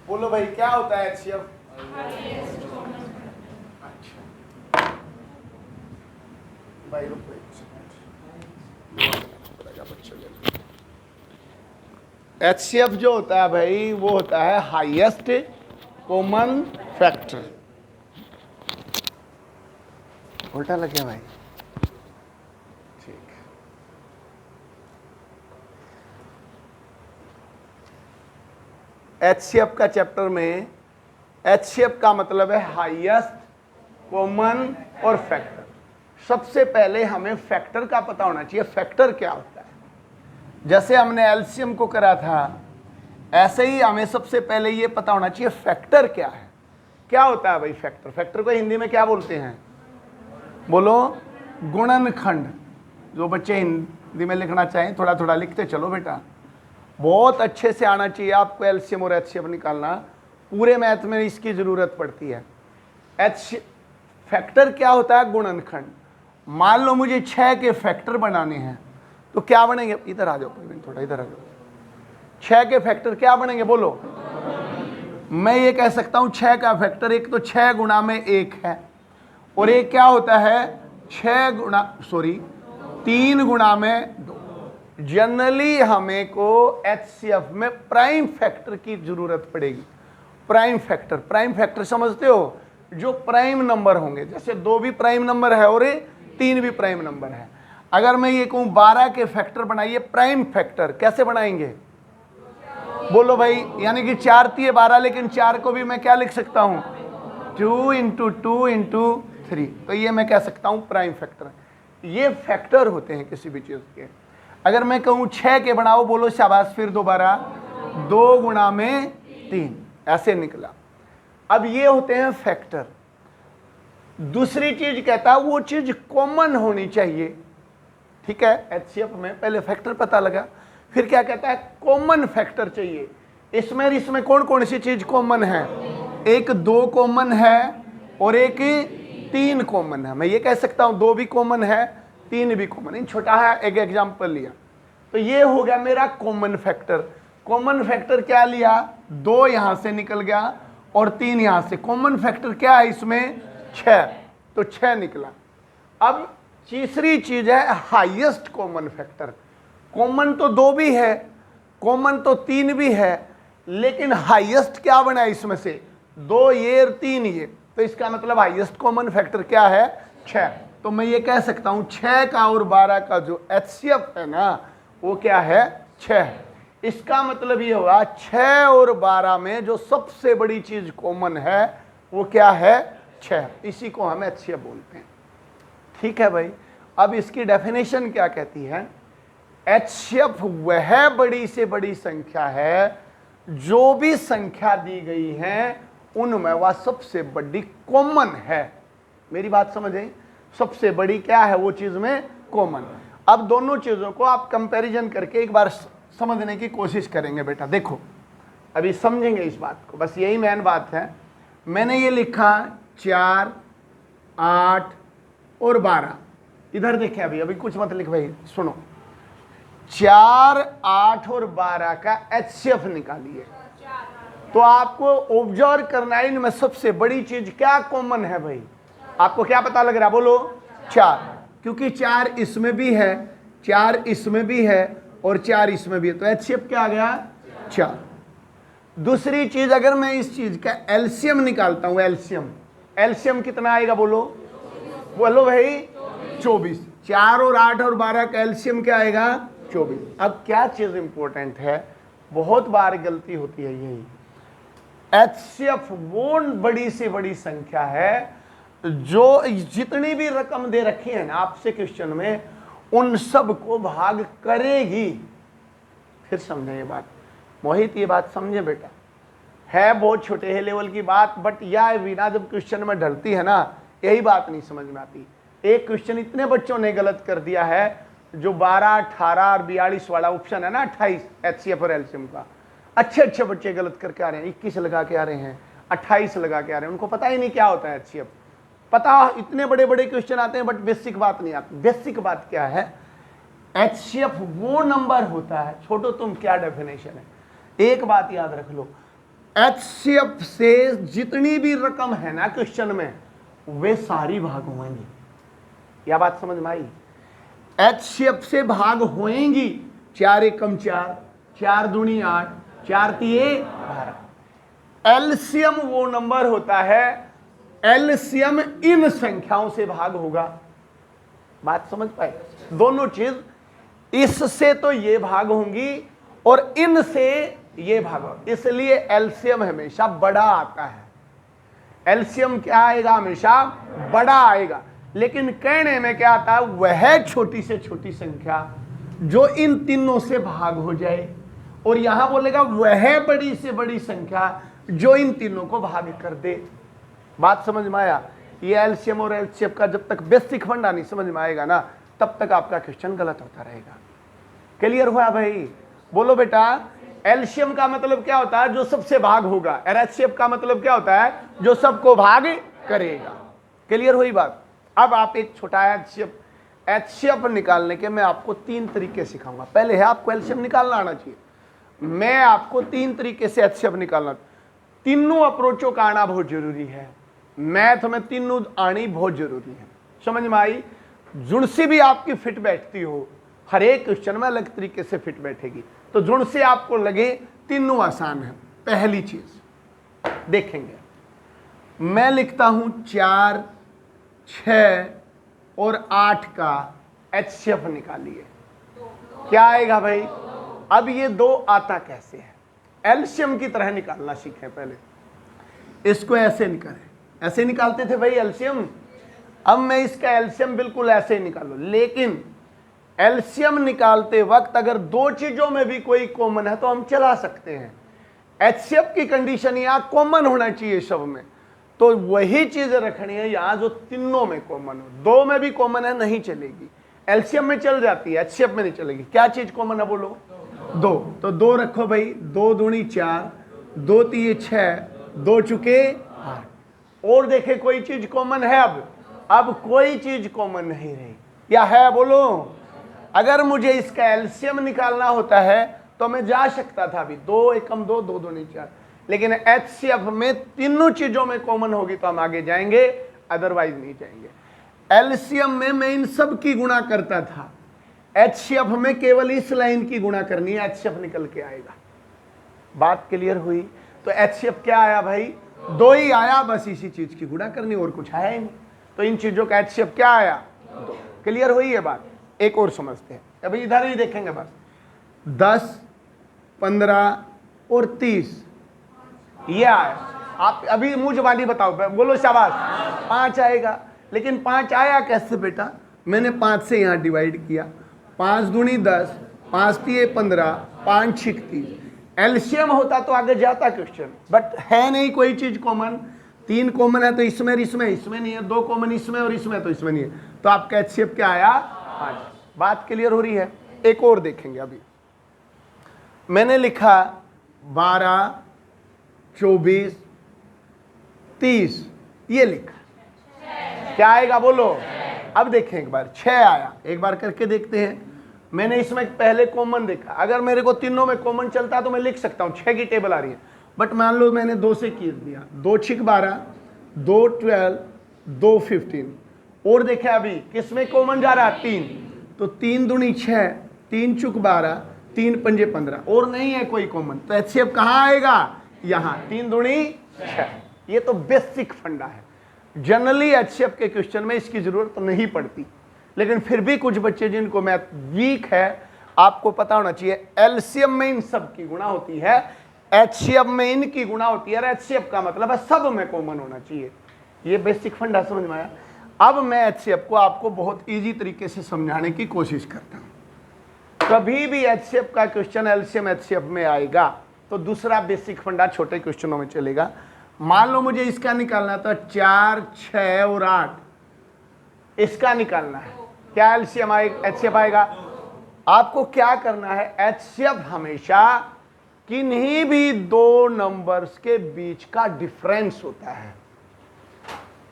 बोलो भाई क्या होता है HCF? अच्छा भाई रुको एक सेकंड। HCF जो होता है भाई वो होता है हाईएस्ट कॉमन फैक्टर। उल्टा लग गया भाई, ठीक। HCF का चैप्टर में HCF का मतलब है हाईएस्ट कॉमन और फैक्टर। सबसे पहले हमें फैक्टर का पता होना चाहिए, फैक्टर क्या होता है। जैसे हमने एलसीएम को करा था, ऐसे ही हमें सबसे पहले ये पता होना चाहिए फैक्टर क्या है। क्या होता है भाई फैक्टर? फैक्टर को हिंदी में क्या बोलते हैं? बोलो, गुणनखंड। जो बच्चे हिंदी में लिखना चाहें थोड़ा थोड़ा लिखते चलो बेटा, बहुत अच्छे से आना चाहिए आपको एलसीएम और एचसीएफ निकालना। पूरे मैथ में इसकी जरूरत पड़ती है। फैक्टर क्या होता है? गुणनखंड। मान लो मुझे 6 के फैक्टर बनाने हैं तो क्या बनेंगे? इधर आ जाओ, थोड़ा इधर आ जाओ। 6 के फैक्टर क्या बनेंगे बोलो? मैं ये कह सकता हूं 6 का फैक्टर एक तो 6 गुणा में 1 है, और एक क्या होता है 3 गुणा में 2। जनरली हमें को एचसीएफ में प्राइम फैक्टर की जरूरत पड़ेगी। प्राइम फैक्टर समझते हो? जो प्राइम नंबर होंगे, जैसे 2 भी प्राइम नंबर है और 3 भी प्राइम नंबर है। अगर मैं ये कहूं 12 के फैक्टर बनाइए प्राइम फैक्टर, कैसे बनाएंगे बोलो भाई? यानी कि 4 3 12, लेकिन 4 को भी मैं क्या लिख सकता हूं? 2 × 2 × 3। तो ये मैं कह सकता हूं प्राइम फैक्टर। ये फैक्टर होते हैं किसी भी चीज के। अगर मैं कहूं 6 के बनाओ, बोलो शाबाश, फिर दोबारा 2 गुणा में 3, ऐसे निकला। अब ये होते हैं फैक्टर। दूसरी चीज कहता है वो चीज कॉमन होनी चाहिए। ठीक है, एचसीएफ में पहले फैक्टर पता लगा, फिर क्या कहता है कॉमन फैक्टर चाहिए। इसमें कौन कौन सी चीज कॉमन है? एक 2 कॉमन है और एक 3 कॉमन है। मैं ये कह सकता हूं 2 भी कॉमन है, 3 भी कॉमन। इन छोटा है, एक एग्जांपल लिया तो ये हो गया मेरा कॉमन फैक्टर। कॉमन फैक्टर क्या लिया? 2 यहां से निकल गया और 3 यहां से। कॉमन फैक्टर क्या है इसमें? 6, तो 6 निकला। अब तीसरी चीज है हाईएस्ट कॉमन फैक्टर। कॉमन तो 2 भी है, कॉमन तो 3 भी है, लेकिन हाईएस्ट क्या बना है इसमें से? 2 ये और 3 ये। तो इसका मतलब हाईएस्ट कॉमन फैक्टर क्या है? 6। तो मैं ये कह सकता हूं 6 का और 12 का जो एचसीएफ है ना, वो क्या है? 6। इसका मतलब ये हुआ 6 और 12 में जो सबसे बड़ी चीज कॉमन है वो क्या है? 6। इसी को हम एचसीएफ बोलते हैं। ठीक है भाई। अब इसकी डेफिनेशन क्या कहती है? एचसीएफ वह बड़ी से बड़ी संख्या है, जो भी संख्या दी गई है उनमें वह सबसे बड़ी कॉमन है। मेरी बात समझ आई? सबसे बड़ी क्या है वो चीज में? कॉमन। अब दोनों चीजों को आप कंपैरिजन करके एक बार समझने की कोशिश करेंगे बेटा। देखो अभी समझेंगे इस बात को, बस यही मेन बात है। मैंने ये लिखा 4 8 और 12। इधर देखे, अभी कुछ मत लिख भाई, सुनो। 4 8 और 12 का एचसीएफ निकालिए तो आपको ऑब्जर्व करना है इनमें सबसे बड़ी चीज क्या कॉमन है भाई? आपको क्या पता लग रहा? बोलो 4, क्योंकि 4 इसमें भी है, 4 इसमें भी है और 4 इसमें भी है, तो एचसीएफ क्या आ गया? 4। दूसरी चीज, अगर मैं इस चीज का एलसीएम निकालता हूं, एलसीएम कितना आएगा बोलो? बोलो भाई 24। 4 और 8 और 12 का एलसीएम क्या आएगा? 24। अब क्या चीज इंपॉर्टेंट है, बहुत बार गलती होती है यही, एचसीएफ वो बड़ी से बड़ी संख्या है जो जितनी भी रकम दे रखी है ना आपसे क्वेश्चन में, उन सब को भाग करेगी। फिर समझे ये बात मोहित, ये बात समझे बेटा। है बहुत छोटे है लेवल की बात, बट यह बिना जब क्वेश्चन में ढलती है ना, यही बात नहीं समझ में आती। एक क्वेश्चन इतने बच्चों ने गलत कर दिया है, जो 12 18 और 42 वाला ऑप्शन है ना, 28 एचसीएफ और एलसीएम का, अच्छे बच्चे गलत करके आ रहे हैं। 21 लगा के आ रहे हैं, 28 लगा के आ रहे हैं, उनको पता ही नहीं क्या होता है एचसीएफ। पता इतने बड़े बड़े क्वेश्चन आते हैं बट बेसिक बात नहीं आती। बेसिक बात क्या है? एचसीएफ वो नंबर होता है, छोटो तुम क्या डेफिनेशन है, एक बात याद रख लो, HCF से जितनी भी रकम है ना क्वेश्चन में, वे सारी भाग होंगी। यह बात समझ में आई? HCF से भाग होएंगी। 4 एकम 4, 4 दूनी 8, 4 तिये 12। एलसीएम वो नंबर होता है, एलसीएम इन संख्याओं से भाग होगा। बात समझ पाए? दोनों चीज, इससे तो ये भाग होंगी और इनसे ये भाग होगा, इसलिए एलसीएम हमेशा बड़ा आता है। एलसीएम क्या आएगा? हमेशा बड़ा आएगा। लेकिन कहने में क्या आता है? वह छोटी से छोटी संख्या जो इन तीनों से भाग हो जाए, और यहां बोलेगा वह बड़ी से बड़ी संख्या जो इन तीनों को भाग कर दे। बात समझ में आया? ये एलसीएम और एलसीएफ का जब तक बेसिक फंडा नहीं समझ में आएगा ना, तब तक आपका क्वेश्चन गलत होता रहेगा। क्लियर हुआ भाई? बोलो बेटा, एलसीएम का मतलब क्या होता है? जो सबसे भाग होगा। और एचसीएफ का मतलब क्या होता है? जो सबको भाग करेगा। क्लियर हुई बात? अब आप एक छोटा एचसीएफ निकालने के मैं आपको 3 तरीके सिखाऊंगा। पहले है आपको एलसीएम निकालना आना चाहिए। मैं आपको 3 तरीके से एचसीएफ निकालना, तीनों अप्रोचों का आना बहुत जरूरी है। मैथ में तीनों आनी बहुत जरूरी है। समझ में आई? जुड़सी भी आपकी फिट बैठती हो, हर एक क्वेश्चन में अलग तरीके से फिट बैठेगी, तो जुड़ से आपको लगे तीनों आसान है। पहली चीज देखेंगे, मैं लिखता हूं 4, 6 और 8 का एचसीएफ निकालिए। क्या आएगा भाई? अब ये 2 आता कैसे है? एलसीएम की तरह निकालना सीखें पहले। इसको ऐसे निकालें, ऐसे निकालते थे भाई एलसीएम। अब मैं इसका एलसीएम बिल्कुल ऐसे ही निकालूं, लेकिन एलसीएम निकालते वक्त अगर 2 चीजों में भी कोई कॉमन है तो हम चला सकते हैं। एचसीएफ की कंडीशन यहां कॉमन होना चाहिए सब में, तो वही चीज रखनी है यहां जो तीनों में कॉमन हो। 2 में भी कॉमन है नहीं चलेगी, एलसीएम में चल जाती है, एचसीएफ में नहीं चलेगी। क्या चीज कॉमन है बोलो? 2। तो 2 रखो भाई। 2 दूनी 4, 2 तिये 6, 2 चुके 8। और देखे कोई चीज कॉमन है? अब कोई चीज कॉमन नहीं रही, या है बोलो? अगर मुझे इसका एलसीएम निकालना होता है तो मैं जा सकता था अभी 2 एकम 2, 2 दूनी 4, लेकिन एचसीएफ में तीनों चीजों में कॉमन होगी तो हम आगे जाएंगे, अदरवाइज नहीं जाएंगे। एलसीएम में मैं इन सब की गुणा करता था, एचसीएफ में केवल इस लाइन की गुणा करनी है, एचसीएफ निकल के आएगा। बात क्लियर हुई? तो एचसीएफ क्या आया भाई? 2 ही आया, बस इसी चीज की गुणा करनी, और कुछ आया ही नहीं। तो इन चीजों का एचसीएफ क्या आया? 2। क्लियर हुई है बात? एक और समझते हैं, अभी इधर ही देखेंगे बस। 10, 15 और 30 ये आया। आप अभी मुंह जबानी बताओ, बोलो शाबाश। 5 आएगा, लेकिन 5 आया कैसे बेटा? मैंने 5 से यहाँ डिवाइड किया। 5 दूनी 10, 5 तिये 15, 5 छिक 30। एलसीएम होता तो आगे जाता क्वेश्चन, बट है नहीं कोई चीज कॉमन। 3 कॉमन है तो इसमें इसमें नहीं है, 2 कॉमन इसमें और इसमें तो इसमें नहीं है, तो आपका एचसीएफ क्या आया? 5। बात क्लियर हो रही है? एक और देखेंगे। अभी मैंने लिखा 12, 24, 30, ये लिखा। क्या आएगा बोलो? अब देखें एक बार, 6 आया, एक बार करके देखते हैं। मैंने इसमें पहले कॉमन देखा, अगर मेरे को तीनों में कॉमन चलता तो मैं लिख सकता हूँ, 6 की टेबल आ रही है, बट मान लो मैंने 2 से कीज दिया। 2 छिक 12, 2 12, 2 15, और देखे अभी किसमें कॉमन जा रहा है? 3। तो 3 दूनी 6, 3 चुक 12, 3 पंजे 15, और नहीं है कोई कॉमन, तो एचसीएफ कहाँ आएगा? यहाँ। 3 दूनी 6। ये तो बेसिक फंडा है। जनरली एचसीएफ के क्वेश्चन में इसकी जरूरत नहीं पड़ती, लेकिन फिर भी कुछ बच्चे जिनको मैथ वीक है, आपको पता होना चाहिए एलसीएम में इन सब की गुणा होती है, एचसीएफ में इनकी गुणा होती है, और एचसीएफ का मतलब है सब में कॉमन होना चाहिए। ये बेसिक फंडा समझ में आया? अब मैं एचसीएफ को आपको बहुत इजी तरीके से समझाने की कोशिश करता हूं। कभी भी एचसीएफ का क्वेश्चन एलसीएम एचसीएफ में आएगा तो दूसरा बेसिक फंडा छोटे क्वेश्चनों में चलेगा। मान लो मुझे इसका निकालना था 4, 6 और 8, इसका निकालना है। क्या एलसीएम आएगा? एचसीएफ आएगा। आपको क्या करना है? एचसीएफ हमेशा किन्हीं भी 2 नंबर्स के बीच का डिफरेंस होता है।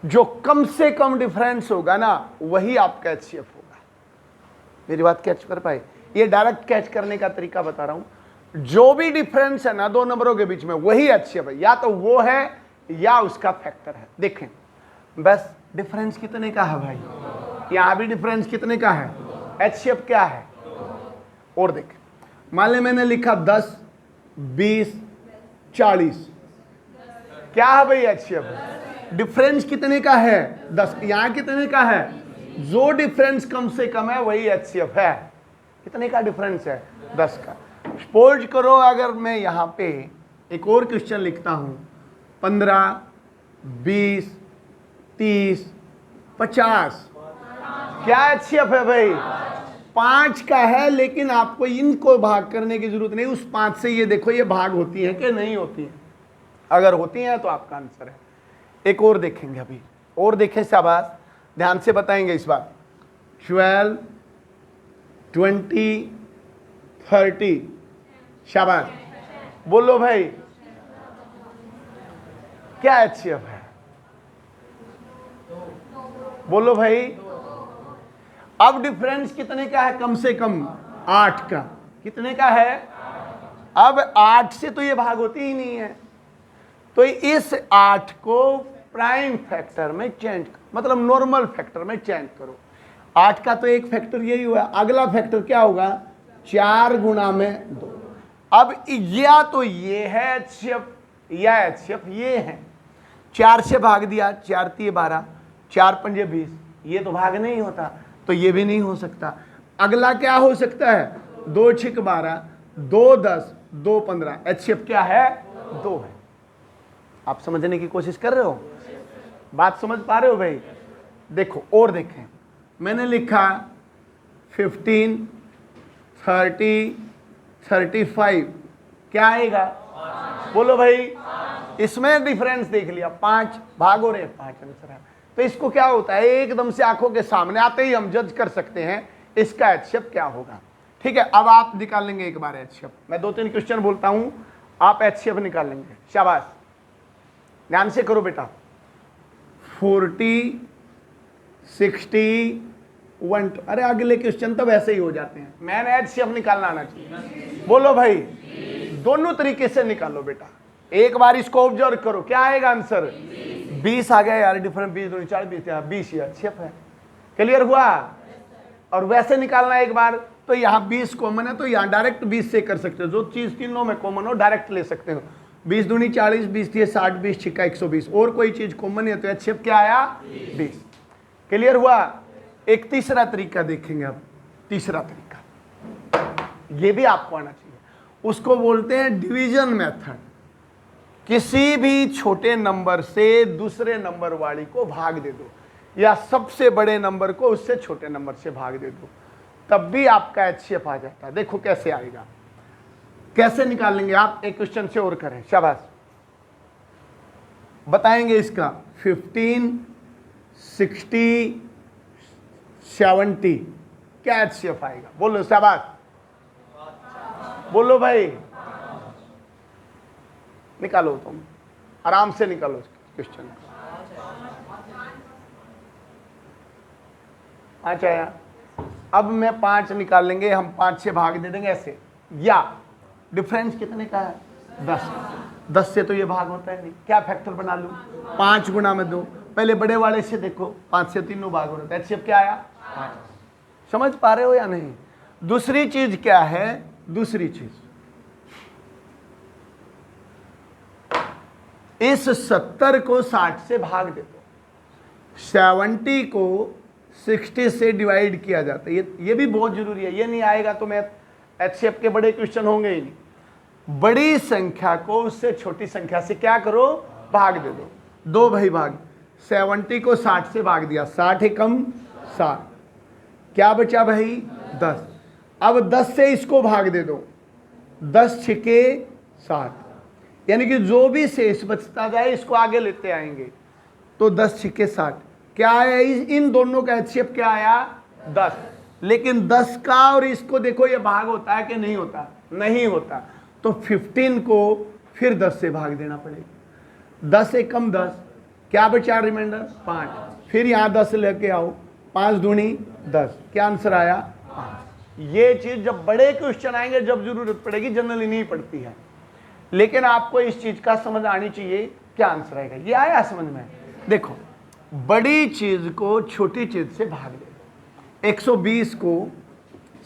जो कम से कम डिफरेंस होगा ना, वही आपका एचसीएफ होगा। मेरी बात कैच कर पाए? ये डायरेक्ट कैच करने का तरीका बता रहा हूं। जो भी डिफरेंस है ना दो नंबरों के बीच में वही HCF है, या तो वो है या उसका फैक्टर है। देखें बस डिफरेंस कितने का है भाई, यहां भी डिफरेंस कितने का है, HCF क्या है। और देखें मान ले मैंने लिखा 10 20 40, क्या है भाई HCF, डिफरेंस कितने का है 10, यहां कितने का है, जो डिफरेंस कम से कम है वही HCF है। कितने का डिफरेंस है, 10 का। सपोज करो अगर मैं यहां पे एक और क्वेश्चन लिखता हूं 15 20 30 50, क्या HCF है भाई, 5 का है, लेकिन आपको इनको भाग करने की जरूरत नहीं, उस 5 से ये देखो ये भाग होती है कि नहीं होती है, अगर होती हैं तो आपका आंसर है। एक और देखेंगे अभी, और देखें शाबाश, ध्यान से बताएंगे इस बार। 12 20 30, शाबाश, बोलो भाई क्या HCF है, बोलो भाई। अब डिफरेंस कितने का है, कम से कम 8 का, कितने का है, अब 8 से तो ये भाग होती ही नहीं है, तो इस 8 को प्राइम फैक्टर में चेंज, मतलब नॉर्मल फैक्टर में चेंज करो। 8 का तो एक फैक्टर यही हुआ, अगला फैक्टर क्या होगा, 4 गुणा में 2। अब या तो ये है HCF या HCF ये है। 4 से भाग दिया, 4 3 12, 4 5 20, ये तो भाग नहीं होता, तो ये भी नहीं हो सकता। अगला क्या हो सकता है, 2 6 12, 2 10, 2 15, HCF क्या है, 2 है। आप समझने की कोशिश कर रहे हो, बात समझ पा रहे हो भाई। देखो और देखें, मैंने लिखा 15 30 35, क्या आएगा, बोलो भाई। इसमें डिफरेंस देख लिया, 5 भाग हो रहे, 5 आंसर है। तो इसको क्या होता है, एकदम से आंखों के सामने आते ही हम जज कर सकते हैं इसका HCF क्या होगा। ठीक है, अब आप निकाल लेंगे एक बार HCF। मैं 2-3 क्वेश्चन बोलता हूं, आप HCF निकाल लेंगे, शाबाश, ध्यान से करो बेटा। 40 60 1, अरे अगले क्वेश्चन तो वैसे ही हो जाते हैं, मैंने HCF निकालना आना चाहिए, बोलो भाई। दोनों तरीके से निकालो बेटा, एक बार इसको ऑब्जर्व करो, क्या आएगा आंसर, 20 आ गया यार, डिफरेंस 20 2 4 20, 20 ये HCF है। क्लियर हुआ। और वैसे निकालना एक बार, तो यहाँ 20 कॉमन है, तो यहाँ डायरेक्ट 20 से कर सकते हो, जो चीज तीनों में कॉमन हो डायरेक्ट ले सकते हो। 20 दूनी 40, 20 दिए 60, 20 छिक्का 120, और कोई चीज कॉमन है तो HCF क्या आया, 20। क्लियर हुआ। एक तीसरा तरीका देखेंगे अब, तीसरा तरीका ये भी आपको आना चाहिए, उसको बोलते हैं डिवीजन मेथड। किसी भी छोटे नंबर से दूसरे नंबर वाली को भाग दे दो, या सबसे बड़े नंबर को उससे छोटे नंबर से भाग दे दो, तब भी आपका HCF आ जाता है। देखो कैसे आएगा, कैसे निकालेंगे आप, एक क्वेश्चन से और करें, शाबाश, बताएंगे इसका। 15 60 70, क्या HCF आएगा, बोलो शाबाश, बोलो भाई, निकालो तुम, आराम से निकालो क्वेश्चन। अच्छा यार, अब मैं 5 निकाल लेंगे, हम 5 से भाग दे देंगे ऐसे, या डिफरेंस कितने का है, 10। 10 से तो ये भाग होता है नहीं, क्या फैक्टर बना लूं, 5 गुणा में 2, पहले बड़े वाले से देखो, 5 से तीनों भाग हो रहा है, HCF क्या आया, 5। समझ पा रहे हो या नहीं। दूसरी चीज क्या है, दूसरी चीज, इस 70 को 60 से भाग दे दो, 70 को 60 से डिवाइड किया जाता है, ये भी बहुत जरूरी है, ये नहीं आएगा तो मैं HCF के बड़े क्वेश्चन होंगे ही नहीं। बड़ी संख्या को उससे छोटी संख्या से क्या करो, भाग दे दो। 2 भाई भाग, 70 को 60 से भाग दिया, 60 कम 60, क्या बचा भाई, 10। अब 10 से इसको भाग दे दो, 10 छिके 60, यानी कि जो भी शेष बचता जाए इसको आगे लेते आएंगे, तो 10 छिके 60, क्या आया, इन दोनों का HCF क्या आया, 10। लेकिन 10 का और इसको देखो ये भाग होता है कि नहीं होता, नहीं होता, तो 15 को फिर 10 से भाग देना पड़ेगा। 10 से कम 10, क्या बचा रिमाइंडर, 5, फिर यहाँ 10 लेके आओ, 5 दूनी 10, क्या आंसर आया, 5। ये चीज जब बड़े क्वेश्चन आएंगे, जब जरूरत पड़ेगी, जनरली नहीं पड़ती है, लेकिन आपको इस चीज का समझ आनी चाहिए क्या आंसर आएगा। ये आया समझ में? देखो, बड़ी चीज को छोटी चीज से भाग दे। 120 को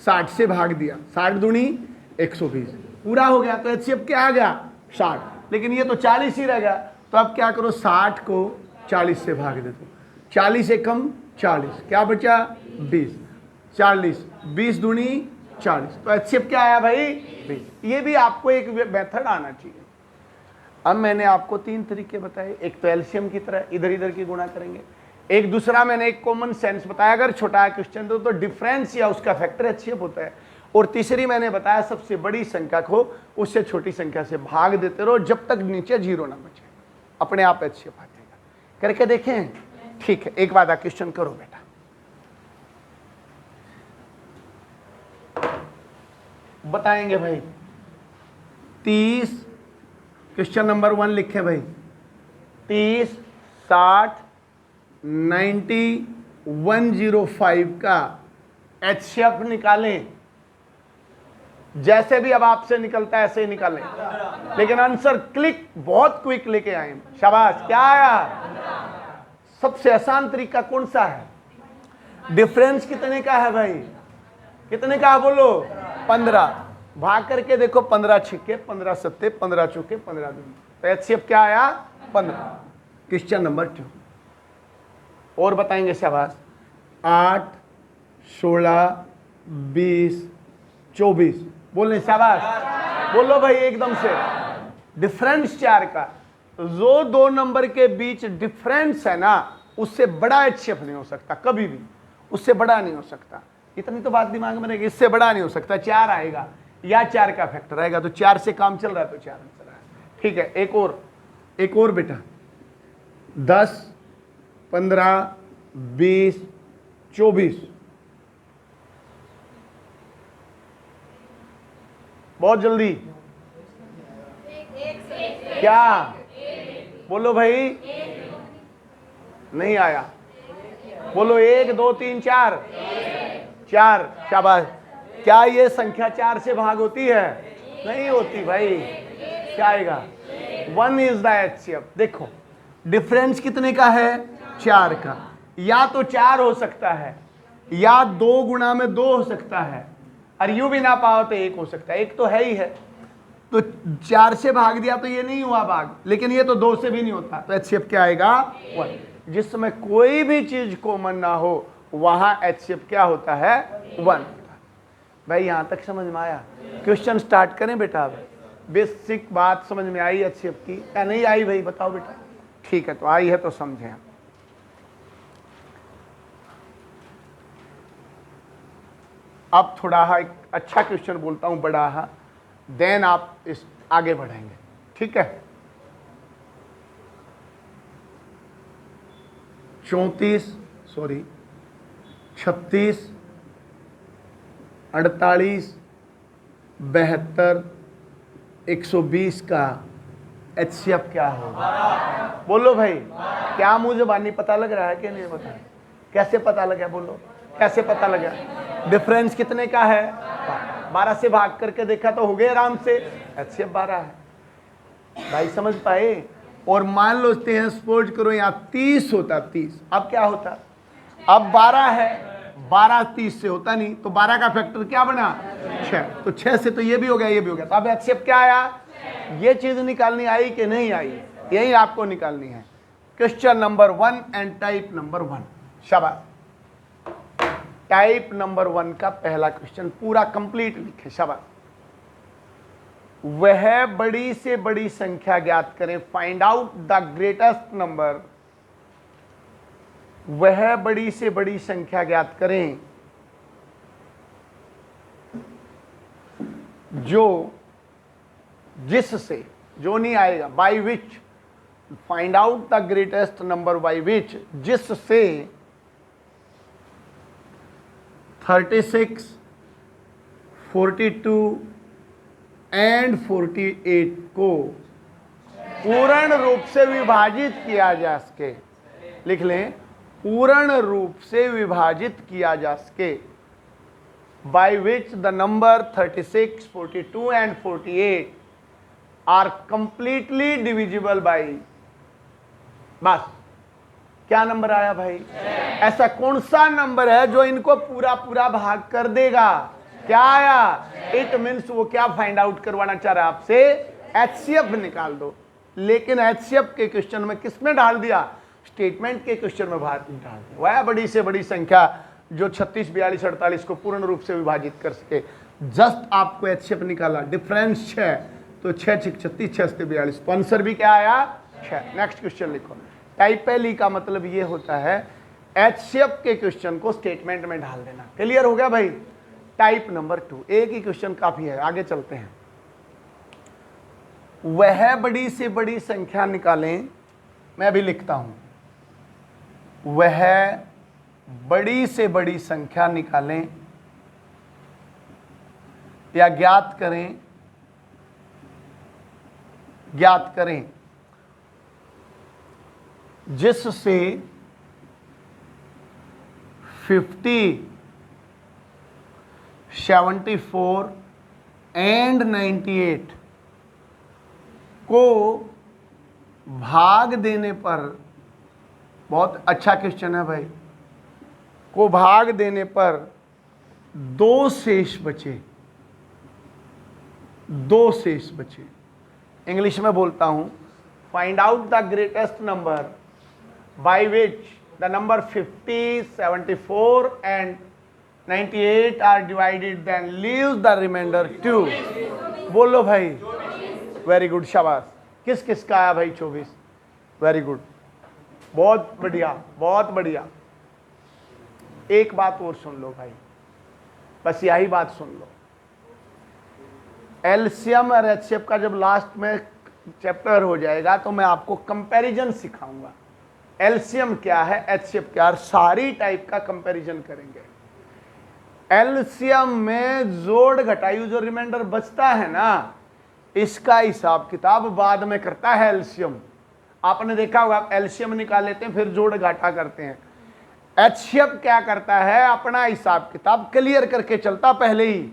60 से भाग दिया, 60 दूनी 120, पूरा हो गया। तो एचसीएफ क्या आ गया? 60। लेकिन ये तो 40 ही रह गया। तो अब क्या करो, 60 को 40 से भाग दे दो, 40 से कम 40, क्या बचा? 20, 40, 20 दूनी 40। तो एचसीएफ क्या आया भाई? 20। ये भी आपको एक मेथड आना चाहिए। अब मैंने आपको 3 तरीके बताए, एक तो एलसीएम की तरह इधर इधर की गुणा करेंगे, एक दूसरा मैंने एक कॉमन सेंस बताया, अगर छोटा क्वेश्चन तो डिफरेंस या उसका फैक्टर एचसीएफ होता है, और तीसरी मैंने बताया सबसे बड़ी संख्या को उससे छोटी संख्या से भाग देते रहो जब तक नीचे 0 ना बचे, अपने आप एचसीएफ आ जाएगा। करके देखें? ठीक है, एक बार क्वेश्चन करो बेटा। बताएंगे भाई 30, क्वेश्चन नंबर 1 लिखे भाई, 30, 60, 90, 105 का एचसीएफ निकालें। जैसे भी अब आपसे निकलता है ऐसे ही निकालें, लेकिन आंसर क्लिक बहुत क्विक लेके आए। शाबाश, क्या आया? सबसे आसान तरीका कौन सा है? डिफरेंस कितने का है भाई? कितने का है बोलो? 15। भाग करके देखो, 15 छिक्के 15 सत्ते 15 चौके 15 दूनी। तो एचसीएफ क्या आया? 15। क्वेश्चन नंबर 2 और बताएंगे। शाबाश। 8, 16, 20, 24 बोले। शाबाश, बोलो भाई एकदम से। डिफरेंस 4 का, जो 2 नंबर के बीच डिफरेंस है ना, उससे बड़ा एचसीएफ नहीं हो सकता कभी भी, उससे बड़ा नहीं हो सकता। इतनी तो बात दिमाग में रहेगी, इससे बड़ा नहीं हो सकता। 4 आएगा या 4 का फैक्टर आएगा, तो 4 से काम चल रहा है तो 4 आंसर आया। ठीक है, एक और बेटा, 10, 15, 20, 24। बहुत जल्दी क्या बोलो भाई? नहीं आया, बोलो 1, 2, 3, 4। 4। शाबाश। क्या ये संख्या 4 से भाग होती है? नहीं होती भाई। क्या आएगा? 1 इज द एचसीएफ। देखो, डिफरेंस कितने का है? 4 का। या तो 4 हो सकता है, या 2 गुणा में 2 हो सकता है, और यूं भी ना पाओ तो 1 हो सकता है। 1 तो है ही है, तो 4 से भाग दिया तो ये नहीं हुआ भाग, लेकिन ये तो 2 से भी नहीं होता। तो एचसीएफ क्या आएगा? 1। जिसमें कोई भी चीज कॉमन ना हो वहां एचसीएफ क्या होता है? 1। भाई यहां तक समझ में आया? क्वेश्चन स्टार्ट करें बेटा। अब बेसिक बात समझ में आई एचसीएफ की या नहीं आई भाई? बताओ बेटा। ठीक है, तो आई है तो समझें। अब थोड़ा एक अच्छा क्वेश्चन बोलता हूं, बड़ा, देन आप इस आगे बढ़ेंगे। ठीक है, 36, 38, 72, 120 का एचसीएफ क्या होगा? बोलो भाई। क्या मुझे बानी पता लग रहा है कि नहीं पता? कैसे पता लगा? बोलो कैसे पता लगा? डिफरेंस कितने का है? 12 से भाग करके देखा तो हो गए आराम से, एचसीएफ 12 है। भाई समझ पाए? और मान लो सपोज करो यहाँ 30 होता, 30, अब क्या होता? अब 12 है, 12 30 से होता नहीं, तो 12 का फैक्टर क्या बना? 6। तो 6 से तो ये भी हो गया, ये भी हो गया। तो अब एचसीएफ क्या आया? ये चीज निकालनी आई कि नहीं आई? यही आपको निकालनी है। Question number 1 and type number 1। शाबाश। टाइप नंबर 1 का पहला क्वेश्चन पूरा कंप्लीट लिखे। शाबाश। वह बड़ी से बड़ी संख्या ज्ञात करें, find out the greatest number. वह बड़ी से बड़ी संख्या ज्ञात करें जिससे, जो नहीं आएगा, by which, find out the greatest number by which, जिससे 36, 42 एंड 48 को पूर्ण रूप से विभाजित किया जा सके। लिख लें, पूर्ण रूप से विभाजित किया जा सके। by which the number 36, 42 and 48 are completely divisible by। बस क्या नंबर आया भाई? ऐसा कौन सा नंबर है जो इनको पूरा पूरा भाग कर देगा? क्या आया? इट मीन्स वो क्या फाइंड आउट करवाना चाह रहा है आपसे? एचसीएफ निकाल दो। लेकिन एचसीएफ के क्वेश्चन में किसमें डाल दिया? स्टेटमेंट के क्वेश्चन में भाग डाल दिया। वह बड़ी से बड़ी संख्या जो 36, 42, 48 को पूर्ण रूप से विभाजित कर सके। जस्ट आपको एचसीएफ निकाला, डिफरेंस 6, तो 6 6 36, 6 से 42, तो आंसर भी क्या आया? 6। नेक्स्ट क्वेश्चन लिखो। टाइप एल का मतलब ये होता है एचसीएफ के क्वेश्चन को स्टेटमेंट में डाल देना। क्लियर हो गया भाई? टाइप नंबर 2, एक ही क्वेश्चन काफी है, आगे चलते हैं। वह बड़ी से बड़ी संख्या निकालें, मैं अभी लिखता हूं। वह बड़ी से बड़ी संख्या निकालें या ज्ञात करें जिससे 50, 74 एंड 98 को भाग देने पर, बहुत अच्छा क्वेश्चन है भाई, को भाग देने पर 2 शेष बचे। 2 शेष बचे। इंग्लिश में बोलता हूं, find out the greatest number by which the number 50, 74 and 98 are divided, then leaves the remainder 2। बोलो भाई। वेरी गुड, शाबाश। किस किस का आया भाई? 24। वेरी गुड, बहुत बढ़िया, बहुत बढ़िया। एक बात और सुन लो भाई, बस यही बात सुन लो। एलसीएम और एचसीएफ का जब लास्ट में चैप्टर हो जाएगा तो मैं आपको कंपैरिजन सिखाऊंगा। एलसीएम क्या है, एचसीएफ क्या है, सारी टाइप का कंपैरिजन करेंगे। एलसीएम में जोड़ घटाई जो रिमाइंडर बचता है ना, इसका हिसाब किताब बाद में करता है एलसीएम। आपने देखा होगा एलसीएम निकाल लेते हैं फिर जोड़ घटा करते हैं। एचसीएफ क्या करता है? अपना हिसाब किताब क्लियर करके चलता पहले ही,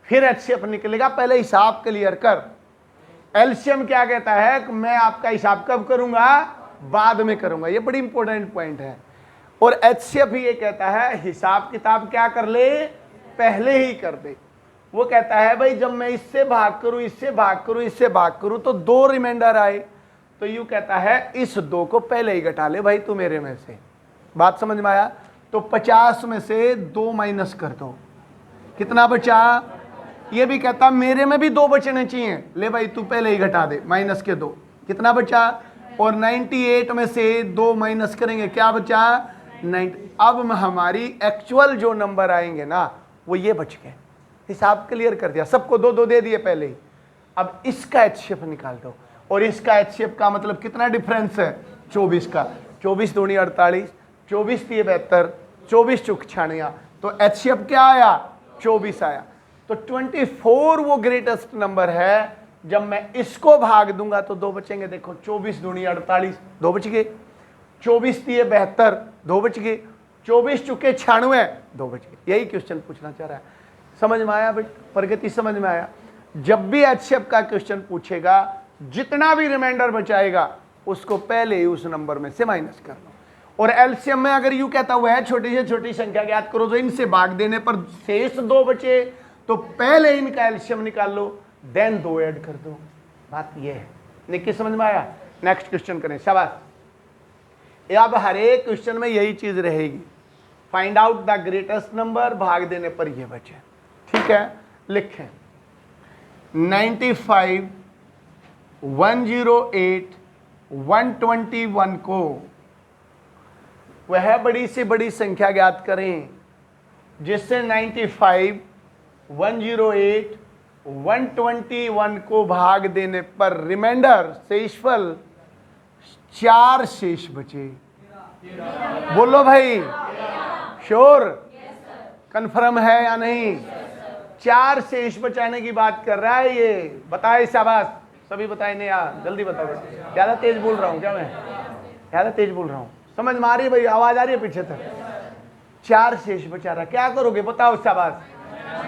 फिर एचसीएफ निकलेगा, पहले हिसाब क्लियर कर। एलसीएम क्या कहता है कि मैं आपका हिसाब कब करूंगा? बाद में करूंगा। ये बड़ी इंपॉर्टेंट पॉइंट है। और एचसीएफ ये कहता है हिसाब किताब क्या कर ले? पहले ही कर दे। वो कहता है भाई जब मैं इससे भाग करूं, इससे भाग करूं, इससे भाग करूं तो 2 रिमाइंडर आए, तो यूं कहता है इस 2 को पहले ही घटा ले भाई तू मेरे में से। बात समझ में आया? तो 50 में से 2 माइनस कर दो, कितना बचा? ये भी कहता मेरे में भी 2 बचने चाहिए, ले भाई तू पहले ही घटा दे, माइनस के 2, कितना बचा? और 98 में से 2 माइनस करेंगे, क्या बचा? 90। अब हमारी एक्चुअल जो नंबर आएंगे ना वो ये बच गए। हिसाब क्लियर कर दिया, सबको 2 2 दे दिए पहले ही। अब इसका एचसीएफ निकाल दो, और इसका एचसीएफ का मतलब कितना डिफरेंस है? 24 का। 24 दूनी 48, 24 3 72, 24 चुक 96, तो एचसीएफ क्या आया? 24 आया। तो 24 वो ग्रेटेस्ट नंबर है। जब मैं इसको भाग दूंगा तो 2 बचेंगे। देखो 24 दूनी 48, 2 बच गए। 24 3 72, 2 बच गए। 24 चुके 96, 2 बच गए। यही क्वेश्चन पूछना चाह रहा है। समझ में आया बेटा? प्रगति समझ में आया? जब भी एचसीएफ का क्वेश्चन पूछेगा, जितना भी रिमाइंडर बचाएगा उसको पहले ही उस नंबर में से माइनस कर लो। और एलसीएम में अगर यूं कहता हुआ है छोटी से छोटी संख्या ज्ञात करो, तो इनसे भाग देने पर शेष 2 बचे, तो पहले इनका एलसीएम निकाल लो, देन 2 ऐड कर दो। बात ये है। निकी समझ में आया? नेक्स्ट क्वेश्चन करें। शाबाश। अब हर एक क्वेश्चन में यही चीज रहेगी, find out the greatest number, भाग देने पर ये बचे। ठीक है, लिखें 95, 108, 121 को वह बड़ी से बड़ी संख्या ज्ञात करें जिससे 95, 108, 121 को भाग देने पर रिमाइंडर शेषफल 4 शेष बचे। बोलो भाई, श्योर? कन्फर्म है या नहीं? 4 शेष बचाने की बात कर रहा है ये। बताए शाबाश, सभी बताए नहीं यार, जल्दी बताओ। ज्यादा तेज बोल रहा हूँ क्या मैं? ज्यादा तेज बोल रहा हूँ? समझ में आ रही है भाई? आवाज आ रही है पीछे तक? 4 शेष बचा रहा, क्या करोगे बताओ? शाबाश।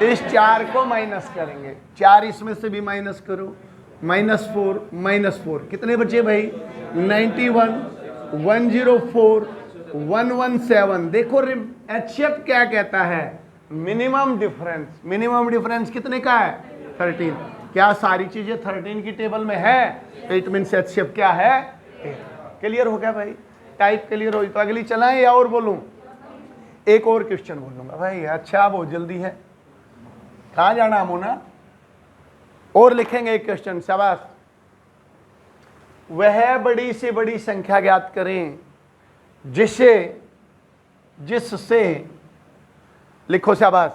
इस 4 को माइनस करेंगे, 4 इसमें से भी माइनस करो, -4 कितने बचे भाई? 91, 104, 117। देखो HCF क्या कहता है? मिनिमम डिफरेंस कितने का है? 13। क्या सारी चीजें 13 की टेबल में है? इट मीन्स HCF क्या है? क्लियर हो गया भाई? टाइप क्लियर हो तो अगली चलाएं या और बोलूं? एक और क्वेश्चन बोलूंगा भाई। अच्छा बहुत जल्दी है, कहाँ जाना मोना? और लिखेंगे एक क्वेश्चन, शाबाश। वह बड़ी से बड़ी संख्या ज्ञात करें जिससे लिखो शाबाश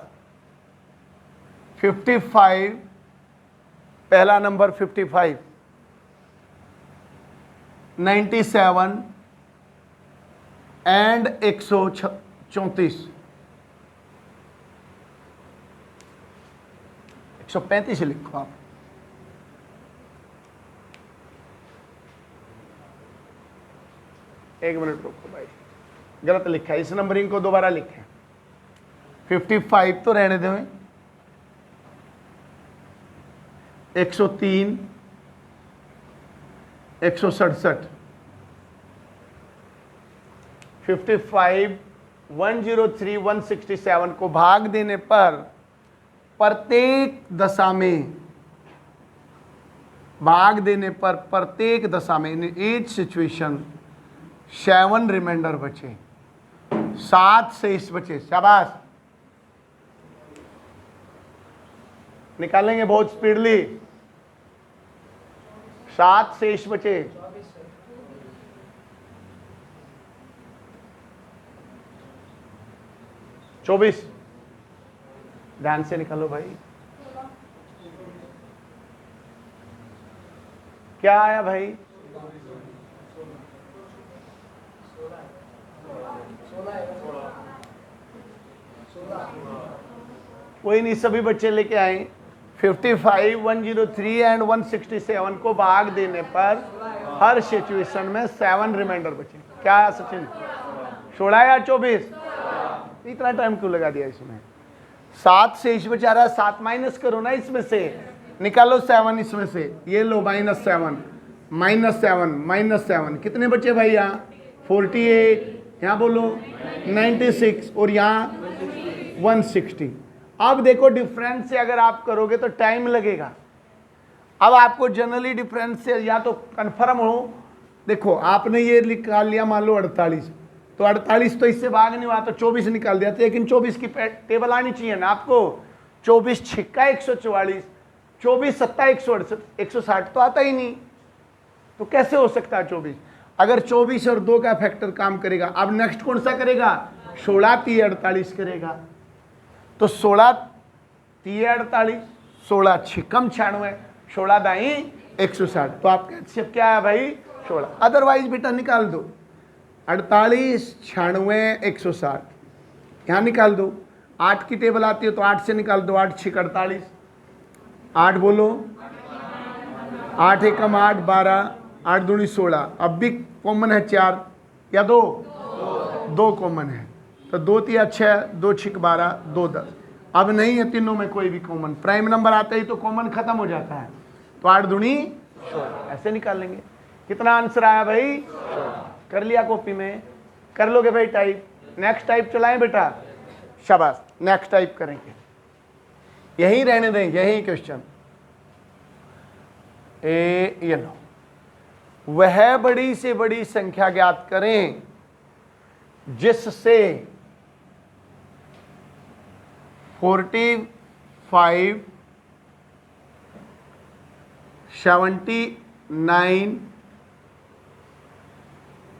55, पहला नंबर 55, 97 एंड 134, 135 लिखो आप। एक मिनट रुको भाई, गलत लिखा है, इस नंबरिंग को दोबारा लिखें। 55 तो रहने दें, 103, 167, 55, 103, 167 को भाग देने पर प्रत्येक दशा में इन ईच सिचुएशन 7 रिमाइंडर बचे, 7 शेष बचे। शाबाश, निकालेंगे बहुत स्पीडली। 7 शेष बचे, 24। ध्यान से निकालो भाई, क्या आया भाई? 16। कोई नहीं, सभी बच्चे लेके आए। 55, 103 एंड 167 को भाग देने पर हर सिचुएशन में 7 रिमाइंडर बचे। क्या है सचिन? 16 या 24? इतना टाइम क्यों लगा दिया इसमें? 7 से इस बचा रहा, 7 माइनस करो ना, इसमें से निकालो 7 इसमें से, ये लो -7, -7 कितने बचे भाई? यहाँ 48, यहाँ बोलो 96 और यहाँ 160। अब देखो डिफरेंस से अगर आप करोगे तो टाइम लगेगा। अब आपको जनरली डिफरेंस से या तो कन्फर्म हो, देखो आपने ये निकाल लिया मान लो 48, तो 48 तो इससे भाग नहीं हुआ तो 24 निकाल दिया, लेकिन 24 की टेबल आनी चाहिए ना आपको। 24 छिक्का 144, 24 सत्ता 168, 160 तो आता ही नहीं, तो कैसे हो सकता है 24? अगर 24 और 2 का फैक्टर काम करेगा, अब नेक्स्ट कौन सा करेगा? 16 3 48 करेगा। तो 16 3 48, 16 छिकम 96, 16 दाई 160। तो आपका HCF क्या है भाई? 16। अदरवाइज बेटा निकाल दो 48 96 160, यहाँ निकाल दो। 8 की टेबल आती है तो 8 से निकाल दो, 8 6 48, 8 बोलो, 8 एकम 8 12, 8 दूनी 16। अब भी कॉमन है 4 या 2 कॉमन है, तो 2 3 6, 2 6 12, 2 10। अब नहीं है तीनों में कोई भी कॉमन, प्राइम नंबर आता ही तो कॉमन खत्म हो जाता है, तो 8 दूनी 16 ऐसे निकाल लेंगे। कितना आंसर आया भाई? कर लिया कॉपी में? कर लोगे भाई टाइप? नेक्स्ट टाइप चलाएं बेटा, शाबाश। नेक्स्ट टाइप करेंगे, यही रहने दें, यही क्वेश्चन। ये लो, वह बड़ी से बड़ी संख्या ज्ञात करें जिससे 45, 79,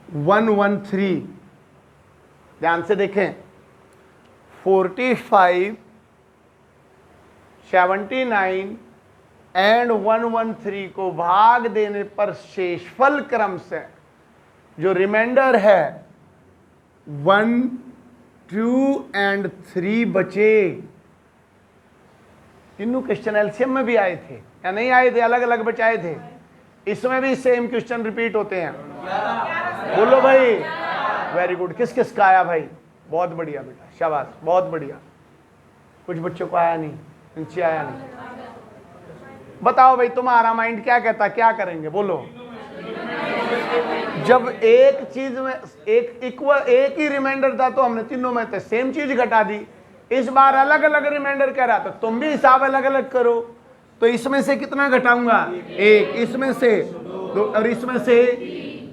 113। ध्यान से देखें, 45, 79 एंड 113 को भाग देने पर शेषफल क्रम से जो रिमाइंडर है 1, 2 एंड 3 बचे। तीनों क्वेश्चन एलसीएम में भी आए थे या नहीं आए थे? अलग अलग बचाए थे। इसमें भी सेम क्वेश्चन रिपीट होते हैं। बोलो भाई, वेरी गुड। किस किस का आया भाई? बहुत बढ़िया बेटा, शाबाश, बहुत बढ़िया। कुछ बच्चों को आया नहीं, नीचे आया नहीं। बताओ भाई तुम्हारा माइंड क्या कहता, क्या करेंगे बोलो। जब एक चीज में एक ही रिमाइंडर था तो हमने तीनों में से सेम चीज घटा दी। इस बार अलग अलग रिमाइंडर कह रहा था, तुम भी हिसाब अलग अलग करो। तो इसमें से कितना घटाऊंगा, एक, इसमें से दो, और इसमें से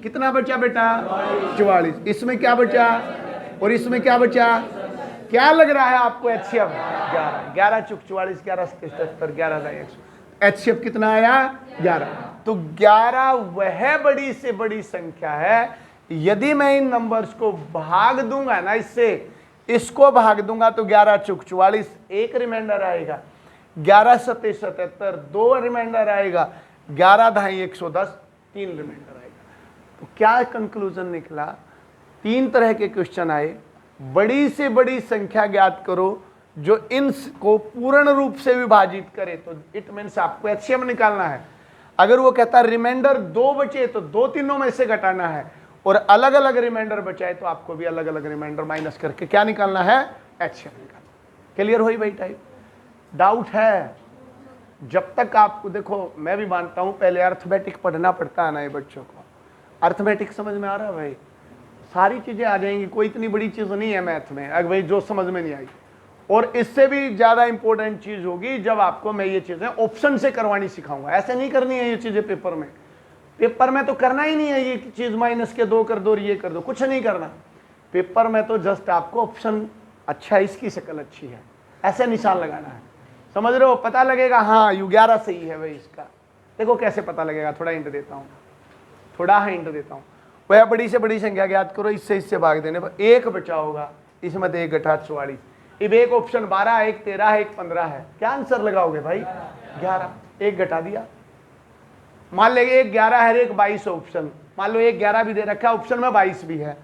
कितना बचा बेटा, 44। इसमें क्या बचा और इसमें क्या बचा, क्या लग रहा है आपको एचसीएफ? 11 चुक 44, 11 77, 11,100। एचसीएफ कितना आया, 11। तो 11 वह बड़ी से बड़ी संख्या है। यदि मैं इन नंबर्स को भाग दूंगा ना, इससे इसको भाग दूंगा तो 11 चुक 44 एक रिमाइंडर आएगा, 11 सत्ते 77 दो रिमाइंडर आएगा, 11 ढाई 110 तीन रिमाइंडर आएगा। तो क्या कंक्लूजन निकला, तीन तरह के क्वेश्चन आए। बड़ी से बड़ी संख्या ज्ञात करो जो इन को पूर्ण रूप से विभाजित करे, तो इट मीन्स आपको एचसीएफ निकालना है। अगर वो कहता है रिमाइंडर दो बचे तो दो तीनों में से घटाना है, और अलग अलग रिमाइंडर बचाए तो आपको भी अलग अलग रिमाइंडर माइनस करके क्या निकालना है, एचसीएफ निकालना। क्लियर हुई भाई टाइप? डाउट है? जब तक आपको, देखो मैं भी मानता हूं पहले अर्थमेटिक पढ़ना पड़ता है ना ये बच्चों को। अर्थमेटिक समझ में आ रहा है भाई? सारी चीजें आ जाएंगी, कोई इतनी बड़ी चीज नहीं है मैथ में अगर भाई जो समझ में नहीं आई। और इससे भी ज्यादा इंपॉर्टेंट चीज होगी जब आपको मैं ये चीजें ऑप्शन से करवानी सिखाऊंगा। ऐसे नहीं करनी है ये चीजें पेपर में। पेपर में तो करना ही नहीं है ये चीज माइनस के 2 कर दो और ये कर दो, कुछ नहीं करना। पेपर में तो जस्ट आपको ऑप्शन अच्छा है, इसकी शक्ल अच्छी है, ऐसे निशान लगाना है। समझ रहे हो? पता लगेगा हाँ U11 सही है भाई इसका। देखो कैसे पता लगेगा, थोड़ा हिंट देता हूँ, थोड़ा हिंट देता हूँ। वह बड़ी से बड़ी संख्या ज्ञात करो, इससे भाग देने पर एक बचा होगा, इसमें तो 1 घटा 44। अब एक ऑप्शन 12 है, एक 13 है, एक 15 है, क्या आंसर लगाओगे भाई? 11। एक घटा दिया। मान लेंगे एक 11 है, एक 22 ऑप्शन। मान लो एक 11 भी दे रखा है, ऑप्शन में 22 भी है।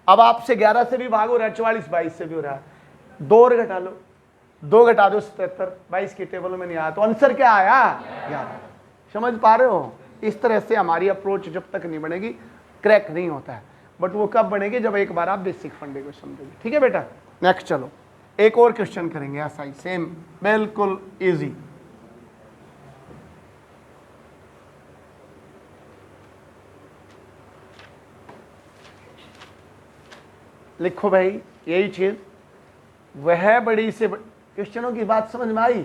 अब आपसे 11 से भी भाग हो रहा है, 44 22 से भी हो रहा है, 2 और घटा लो, 2 घटा दो 77, 22 की टेबल में नहीं आया तो आंसर क्या आया? 11। समझ पा रहे हो? इस तरह से हमारी अप्रोच जब तक नहीं बनेगी क्रैक नहीं होता है। बट वो कब बनेगी? जब एक बार आप बेसिक फंडे को समझोगे। ठीक है बेटा? नेक्स्ट चलो एक और क्वेश्चन करेंगे ऐसा ही सेम, बिल्कुल इजी। लिखो भाई यही चीज, वह बड़ी से क्वेश्चनों की बात समझ में आई?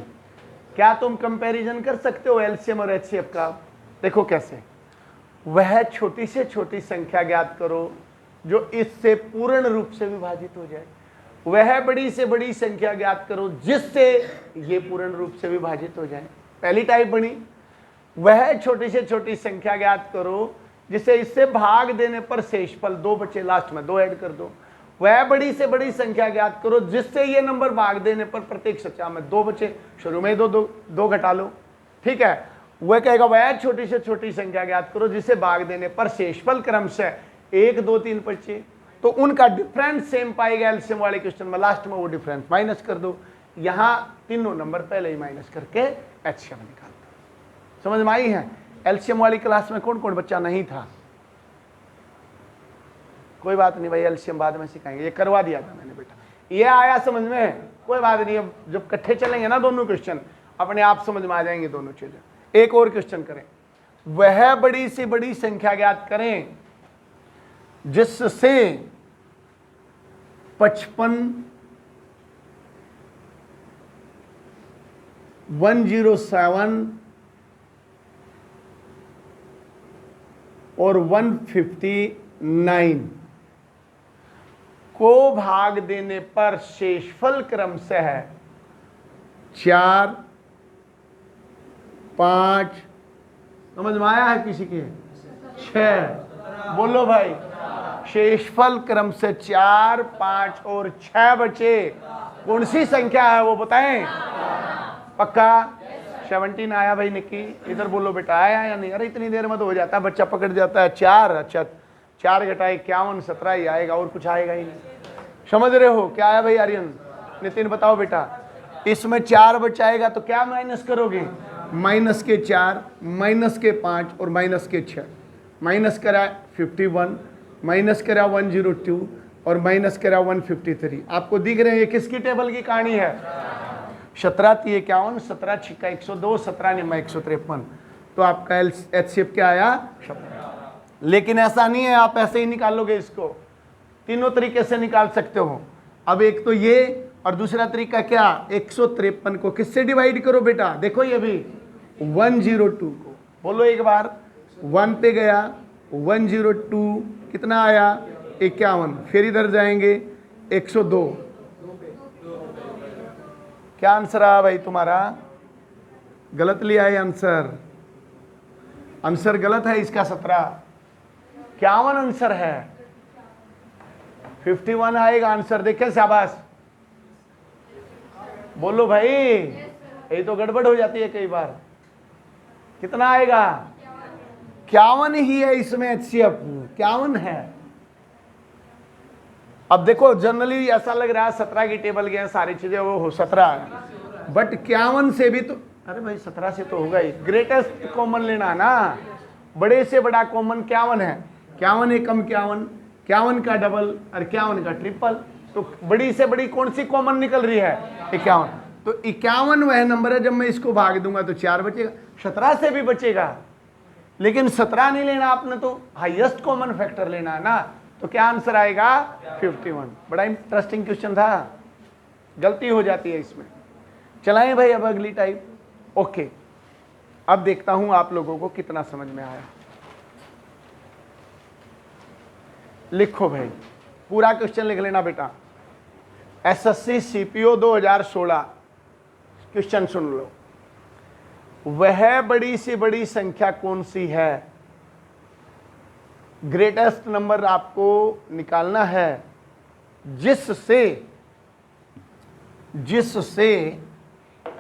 क्या तुम कंपैरिजन कर सकते हो एलसीएम और एचसीएफ का? देखो कैसे, वह छोटी से छोटी संख्या ज्ञात करो जो इससे पूर्ण रूप से विभाजित हो जाए। वह बड़ी से बड़ी संख्या ज्ञात करो जिससे ये पूर्ण रूप से विभाजित हो जाए। पहली टाइप बनी। वह छोटी से छोटी संख्या ज्ञात करो जिसे इससे भाग देने पर शेषफल, 2 बचे लास्ट में 2 ऐड कर दो। वह बड़ी से बड़ी संख्या ज्ञात करो जिससे ये नंबर भाग देने पर प्रत्येक संख्या में 2 बचे, शुरू में 2 घटा लो। ठीक है? वह कहेगा वह छोटी से छोटी संख्या ज्ञात करो जिसे भाग देने पर शेषफल क्रमशः 1 2 3 बचे, तो उनका डिफरेंस सेम पाएगा एलसीएम वाले क्वेश्चन में। लास्ट में वो डिफरेंस माइनस कर दो। यहां तीनों नंबर पहले ही माइनस करके एचसीएम निकाल दो। समझ में आई है? एलसीएम वाली क्लास में कौन कौन बच्चा नहीं था? कोई बात नहीं भाई, एलसीएम बाद में सिखाएंगे, ये करवा दिया था मैंने बेटा। ये आया समझ में? कोई बात नहीं, अब जब इकट्ठे चलेंगे ना दोनों क्वेश्चन अपने आप समझ में आ जाएंगे दोनों चीजें। एक और क्वेश्चन करें, वह बड़ी से बड़ी संख्या ज्ञात करें जिससे 55 107 और 159 को भाग देने पर शेषफल क्रमशः है 4 5, समझ में आया है किसी के? 6। बोलो भाई, शेषफल क्रम से 4 5 और 6 बचे। कौन सी संख्या है वो बताएं? पक्का? 17 आया भाई निक्की, इधर बोलो बेटा, आया या नहीं? अरे इतनी देर में तो हो जाता है, बच्चा पकड़ जाता है। 4, अच्छा 4 घटाए 51 17 ही आएगा, और कुछ आएगा ही नहीं। समझ रहे हो क्या है भाई? आर्यन नितिन बताओ बेटा, इसमें 4 बचाएगा तो क्या माइनस करोगे? माइनस के 4, माइनस के 5 और माइनस के 6। माइनस करा 51, माइनस करा 102 और माइनस करा 153। आपको दिख रहे हैं ये किसकी टेबल की कहानी है? 17 × 51, 17 × 6 = 102, 17 × 9 = 153। तो आपका HCF क्या आया? 17। लेकिन ऐसा नहीं है आप ऐसे ही निकालोगे इसको, तीनों तरीके से निकाल सकते हो। अब एक तो ये, और दूसरा तरीका क्या, 153 को किससे डिवाइड करो बेटा, देखो ये भी 102 को, बोलो एक बार, 1 पे गया, 102 कितना आया, 51, फिर इधर जाएंगे 102। क्या आंसर आया भाई तुम्हारा? गलत लिया है आंसर, आंसर गलत है इसका 17, 51 आंसर है, 51 आएगा आंसर। देखे शाबाश, बोलो भाई, यही तो गड़बड़ हो जाती है कई बार। कितना आएगा? 51 ही है इसमें, HCF 51 है। अब देखो जनरली ऐसा लग रहा है 17 की टेबल गया, सारी चीजें वो हो 17, बट 51 से भी तो, अरे भाई 17 से तो होगा ही, ग्रेटेस्ट कॉमन लेना ना, बड़े से बड़ा कॉमन 51 है, 51 एकम 51, 51 का डबल और 51 का ट्रिपल, तो बड़ी से बड़ी कौन सी कॉमन निकल रही है? 51। तो 51 वह नंबर है, जब मैं इसको भाग दूंगा तो 4 बचेगा, 17 से भी बचेगा, लेकिन 17 नहीं लेना आपने, तो हाईएस्ट कॉमन फैक्टर लेना है ना। तो क्या आंसर आएगा? 51। बड़ा इंटरेस्टिंग क्वेश्चन था, गलती हो जाती है इसमें। चलाएं भाई अब अगली टाइप। ओके, अब देखता हूं आप लोगों को कितना समझ में आया। लिखो भाई, पूरा क्वेश्चन लिख लेना बेटा। SSC CPO 2016 क्वेश्चन सुन लो। वह बड़ी से बड़ी संख्या कौन सी है? ग्रेटेस्ट नंबर आपको निकालना है जिससे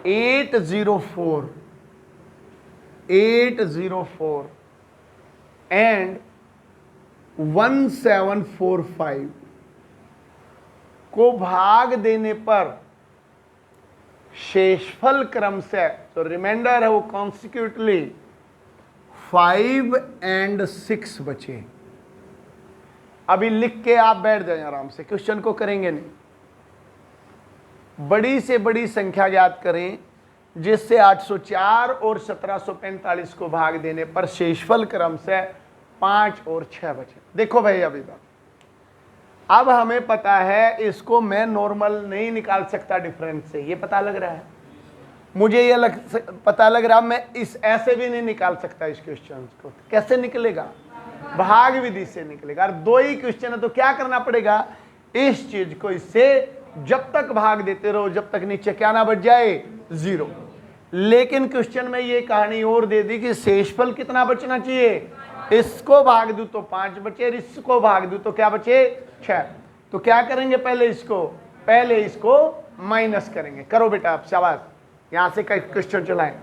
804 एंड 1745 को भाग देने पर शेषफल क्रम से, तो रिमाइंडर है वो कॉन्सिक्यूटिवली 5 और 6 बचे। अभी लिख के आप बैठ जाएं आराम से, क्वेश्चन को करेंगे नहीं। बड़ी से बड़ी संख्या ज्ञात करें जिससे 804 और 1745 को भाग देने पर शेषफल क्रम से 5 और 6 बचे। देखो भाई अभी बात, अब हमें पता है इसको मैं नॉर्मल नहीं निकाल सकता डिफरेंस से, ये पता लग रहा है मुझे, ये पता लग रहा मैं इस ऐसे भी नहीं निकाल सकता इस क्वेश्चन को। कैसे निकलेगा? भाग विधि से निकलेगा। और 2 ही क्वेश्चन है तो क्या करना पड़ेगा, इस चीज को इससे जब तक भाग देते रहो जब तक नीचे क्या ना बच जाए, 0। लेकिन क्वेश्चन में ये कहानी और दे दी कि शेषफल कितना बचना चाहिए, इसको भाग दूं तो 5 बचे, इसको भाग दूं तो क्या बचे, 6। तो क्या करेंगे, पहले इसको माइनस करेंगे। करो बेटा आप, शाबाश, यहां से कई क्वेश्चन चलाएं।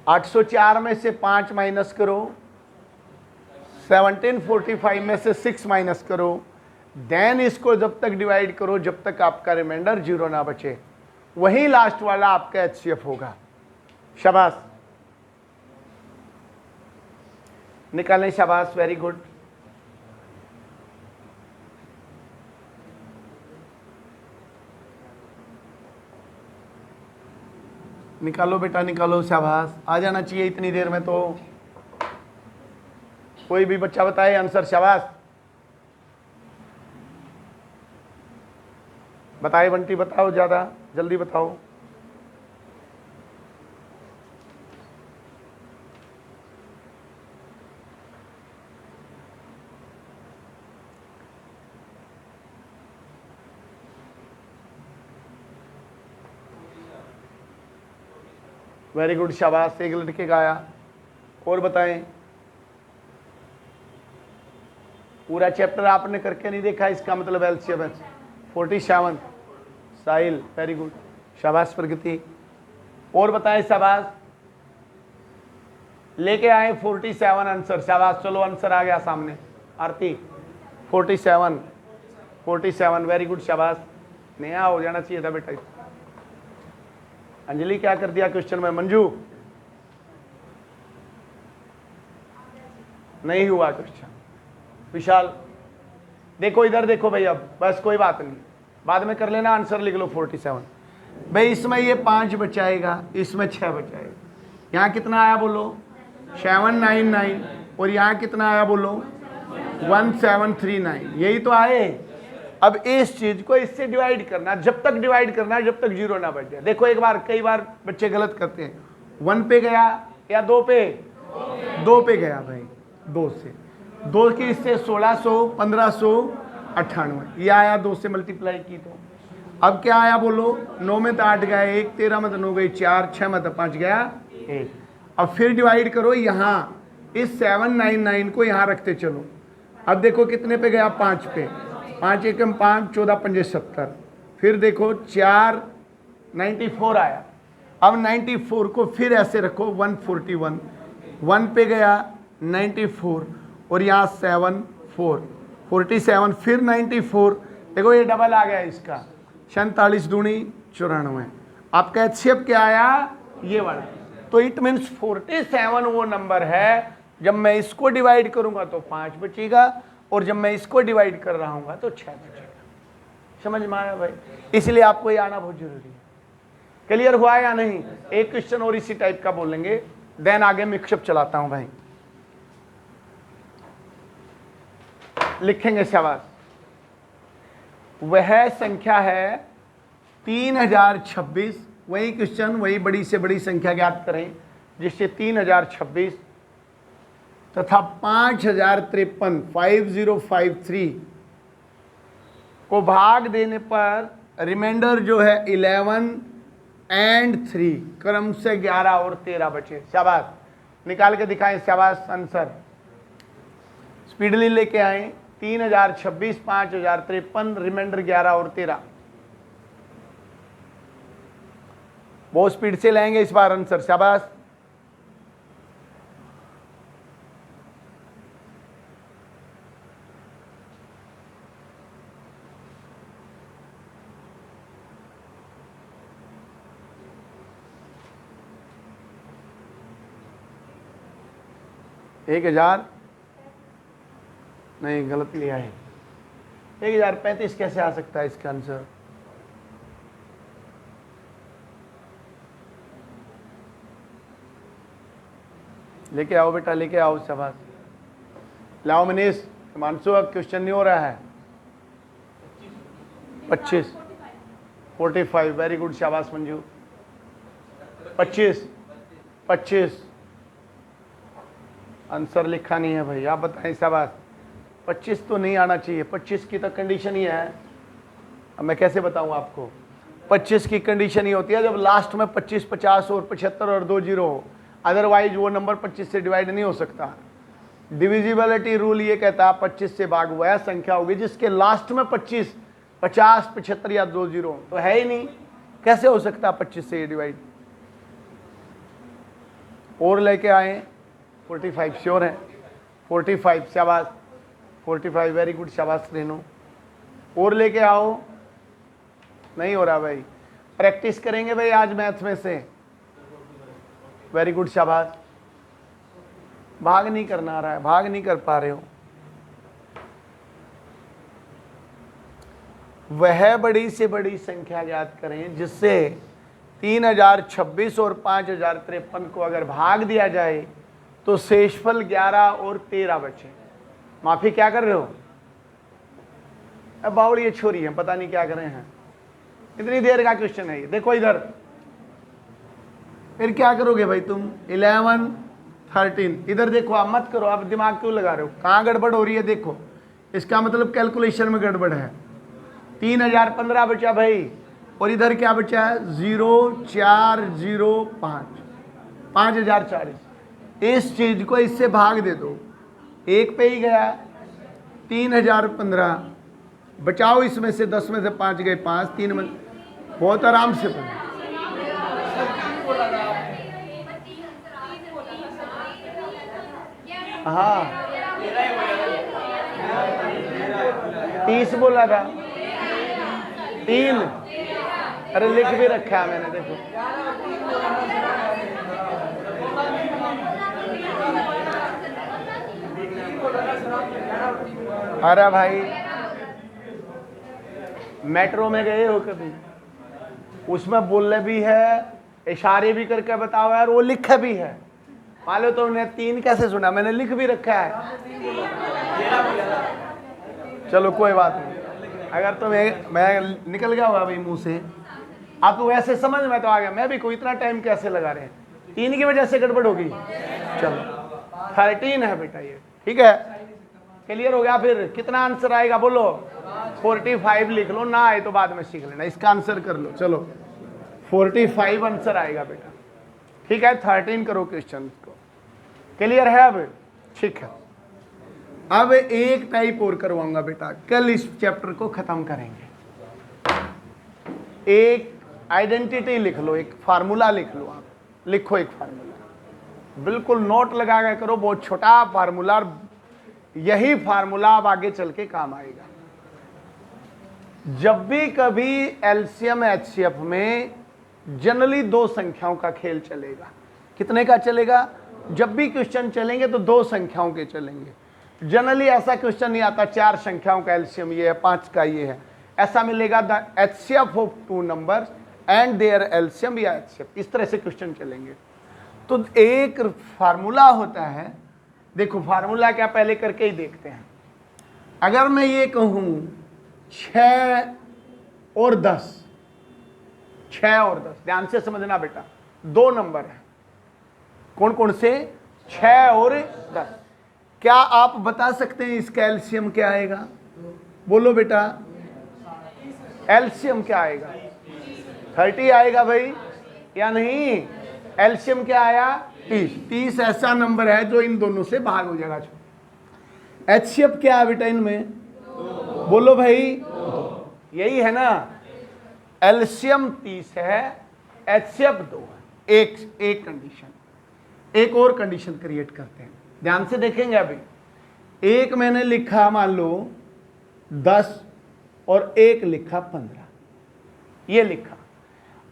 804 में से 5 माइनस करो, 1745 में से 6 माइनस करो, देन इसको जब तक डिवाइड करो जब तक आपका रिमाइंडर 0 ना बचे, वही लास्ट वाला आपका HCF होगा। शाबाश, निकालें, शाबाश, वेरी गुड। निकालो बेटा निकालो, शाबाश, आ जाना चाहिए इतनी देर में। तो कोई भी बच्चा बताए आंसर, शाबाश बताए, बंटी बताओ, ज्यादा जल्दी बताओ। वेरी गुड, शाबाश, एक लड़के का आया। और बताएं, पूरा चैप्टर आपने करके नहीं देखा, इसका मतलब LCM 47। साहिल, वेरी गुड, शाबाश प्रगति। और बताएं, शाबाश, लेके आए 47 आंसर, शाबाश। चलो आंसर आ गया सामने, आरती 47, वेरी गुड, शाबाश। नया हो जाना चाहिए था बेटा। अंजलि क्या कर दिया क्वेश्चन में? मंजू, नहीं हुआ क्वेश्चन। विशाल, देखो इधर देखो भाई, अब बस कोई बात नहीं, बाद में कर लेना, आंसर लिख लो 47। भाई इसमें ये 5 बचाएगा, इसमें 6 बचाएगा। यहाँ कितना आया बोलो? 799। और यहाँ कितना आया बोलो? 1739। यही तो आए। अब इस चीज को इससे डिवाइड करना, जब तक डिवाइड करना जब तक जीरो ना बच जाए। देखो एक बार, कई बार बच्चे गलत करते हैं। 1 पे गया या 2 पे? 2 पे गया भाई, 2 से 2 की इससे 1600, 1598 ये आया। 2 से मल्टीप्लाई की तो अब क्या आया बोलो? 9 में तो 8 गया 1, 13 में तो 9 गई 4, 6 में तो 5 गया 1। अब फिर डिवाइड करो यहाँ, इस 799 को यहाँ रखते चलो। अब देखो कितने पे गया? 5 पे। 5 एकम 5, 14 पंजे 70। फिर देखो 4, 94 आया। अब 94 को फिर ऐसे रखो 141। 1 पे गया 94 और यहाँ 7, 4, 47, फिर 94। देखो ये डबल आ गया इसका, 47 दूनी 94। आपका एचसीएफ क्या आया? ये वाला। तो इट मीन्स 47 वो नंबर है, जब मैं इसको डिवाइड करूंगा तो 5 बचेगा, और जब मैं इसको डिवाइड कर रहा हूँ तो 6 बचेगा। समझ में आया भाई? इसलिए आपको ये आना बहुत जरूरी है। क्लियर हुआ या नहीं? एक क्वेश्चन और इसी टाइप का बोलेंगे, देन आगे मिक्सअप चलाता हूं भाई। लिखेंगे शाबाश। वह संख्या है 3026। वही क्वेश्चन, वही बड़ी से बड़ी संख्या ज्ञात करें जिससे 3026 तथा 5053 5053 को भाग देने पर रिमाइंडर जो है 11 एंड 3, क्रम से 11 और 13 बचे। शाबाश, निकाल के दिखाएं। शाबाश आंसर स्पीडली लेके आए। 3026, 5053, रिमाइंडर 11 और 13। बहुत स्पीड से लाएंगे इस बार आंसर। शाबाश। एक 1000 नहीं, गलत लिया है। 1035 कैसे आ सकता है इसका आंसर? लेके आओ बेटा, लेके आओ। शाबाश, लाओ मनीष। मानसू, अब क्वेश्चन नहीं हो रहा है। 25, 45, वेरी गुड। शाबाश मंजू। 25, 25 आंसर लिखा नहीं है भाई, आप बताएं। शाबाश। 25 तो नहीं आना चाहिए। 25 की तो कंडीशन ही है। अब मैं कैसे बताऊं आपको? 25 की कंडीशन ही होती है जब लास्ट में 25, 50 और 75 और 2 जीरो हो, अदरवाइज वो नंबर 25 से डिवाइड नहीं हो सकता। डिविजिबिलिटी रूल ये कहता है 25 से भाग वह संख्या होगी जिसके लास्ट में 25, 50, 75 या 2 जीरो। तो है ही नहीं, कैसे हो सकता 25 से डिवाइड? और लेके आए 45 श्योर है। 45 शाबाश, 45 वेरी गुड। शाबाश रेनू। और लेके आओ। नहीं हो रहा भाई, प्रैक्टिस करेंगे भाई आज मैथ में से। वेरी गुड शाबाश। भाग नहीं करना आ रहा है, भाग नहीं कर पा रहे हो। वह बड़ी से बड़ी संख्या ज्ञात करें जिससे 3026 और 5053 को अगर भाग दिया जाए तो शेषफल 11 और 13 बचे। माफी, क्या कर रहे हो? अब बावड़ ये छोरी है, पता नहीं क्या कर रहे हैं। इतनी देर का क्वेश्चन है ये। देखो इधर, फिर क्या करोगे भाई तुम? 11, 13। इधर देखो, आप मत करो। आप दिमाग क्यों लगा रहे हो? कहाँ गड़बड़ हो रही है देखो। इसका मतलब कैलकुलेशन में गड़बड़ है। 3015 बचा भाई, और इधर क्या बचा है? 0405, 5040। इस चीज को इससे भाग दे दो। एक पे ही गया 3015, बचाओ इसमें से 10 में से 5 गए 5, 3 में। बहुत आराम से पढ़ो। हाँ 30 बोला था, 3। अरे लिख भी रखा है मैंने, देखो। अरे भाई, मेट्रो में गए हो कभी? उसमें बोलने भी है, इशारे भी करके बताओ यार, वो लिखा भी है। मान लो तुमने 3 कैसे सुना, मैंने लिख भी रखा है। चलो कोई बात नहीं, अगर तुम्हें मैं निकल गया होगा भाई मुंह से, आप तो वैसे समझ में तो आ गया। मैं भी कोई इतना टाइम कैसे लगा रहे हैं, 3 की वजह से गड़बड़ होगी। चलो 13 है बेटा ये, ठीक है, क्लियर हो गया। फिर कितना आंसर आएगा बोलो? 45 लिख लो, ना आए तो बाद में सीख लेना, इसका आंसर कर लो। चलो 45 आंसर आएगा बेटा, ठीक है। 13 करो क्वेश्चन को, क्लियर है अब? ठीक है, अब एक टाइप और करवाऊंगा बेटा, कल इस चैप्टर को खत्म करेंगे। एक आइडेंटिटी लिख लो, एक फार्मूला लिख लो, आप लिखो एक फार्मूला, बिल्कुल नोट लगा के करो, बहुत छोटा फार्मूला, यही फार्मूला अब आगे चल के काम आएगा। जब भी कभी एलसीएम एचसीएफ में जनरली 2 संख्याओं का खेल चलेगा। कितने का चलेगा? जब भी क्वेश्चन चलेंगे तो 2 संख्याओं के चलेंगे। जनरली ऐसा क्वेश्चन नहीं आता 4 संख्याओं का एलसीएम ये है, 5 का ये है, ऐसा मिलेगा the HCF of 2 numbers and their LCM या एचसीएफ, इस तरह से क्वेश्चन चलेंगे। तो एक फार्मूला होता है, देखो फार्मूला क्या, पहले करके ही देखते हैं। अगर मैं ये कहूं 6 और 10, 6 और 10, ध्यान से समझना बेटा, 2 नंबर है, कौन कौन से? 6 और 10। क्या आप बता सकते हैं इसका एलसीएम क्या आएगा? बोलो बेटा, एलसीएम क्या आएगा? 30 आएगा भाई या नहीं? एलसीएम क्या आया? 30। 30 ऐसा नंबर है जो इन दोनों से भाग हो जाएगा। एचसीएफ क्या है बेटा इनमें? बोलो भाई, यही है ना, एलसीएम 30 है, एचसीएफ 2 है। एक कंडीशन, एक और कंडीशन क्रिएट करते हैं, ध्यान से देखेंगे। अभी एक मैंने लिखा मान लो 10 और एक लिखा 15, ये लिखा।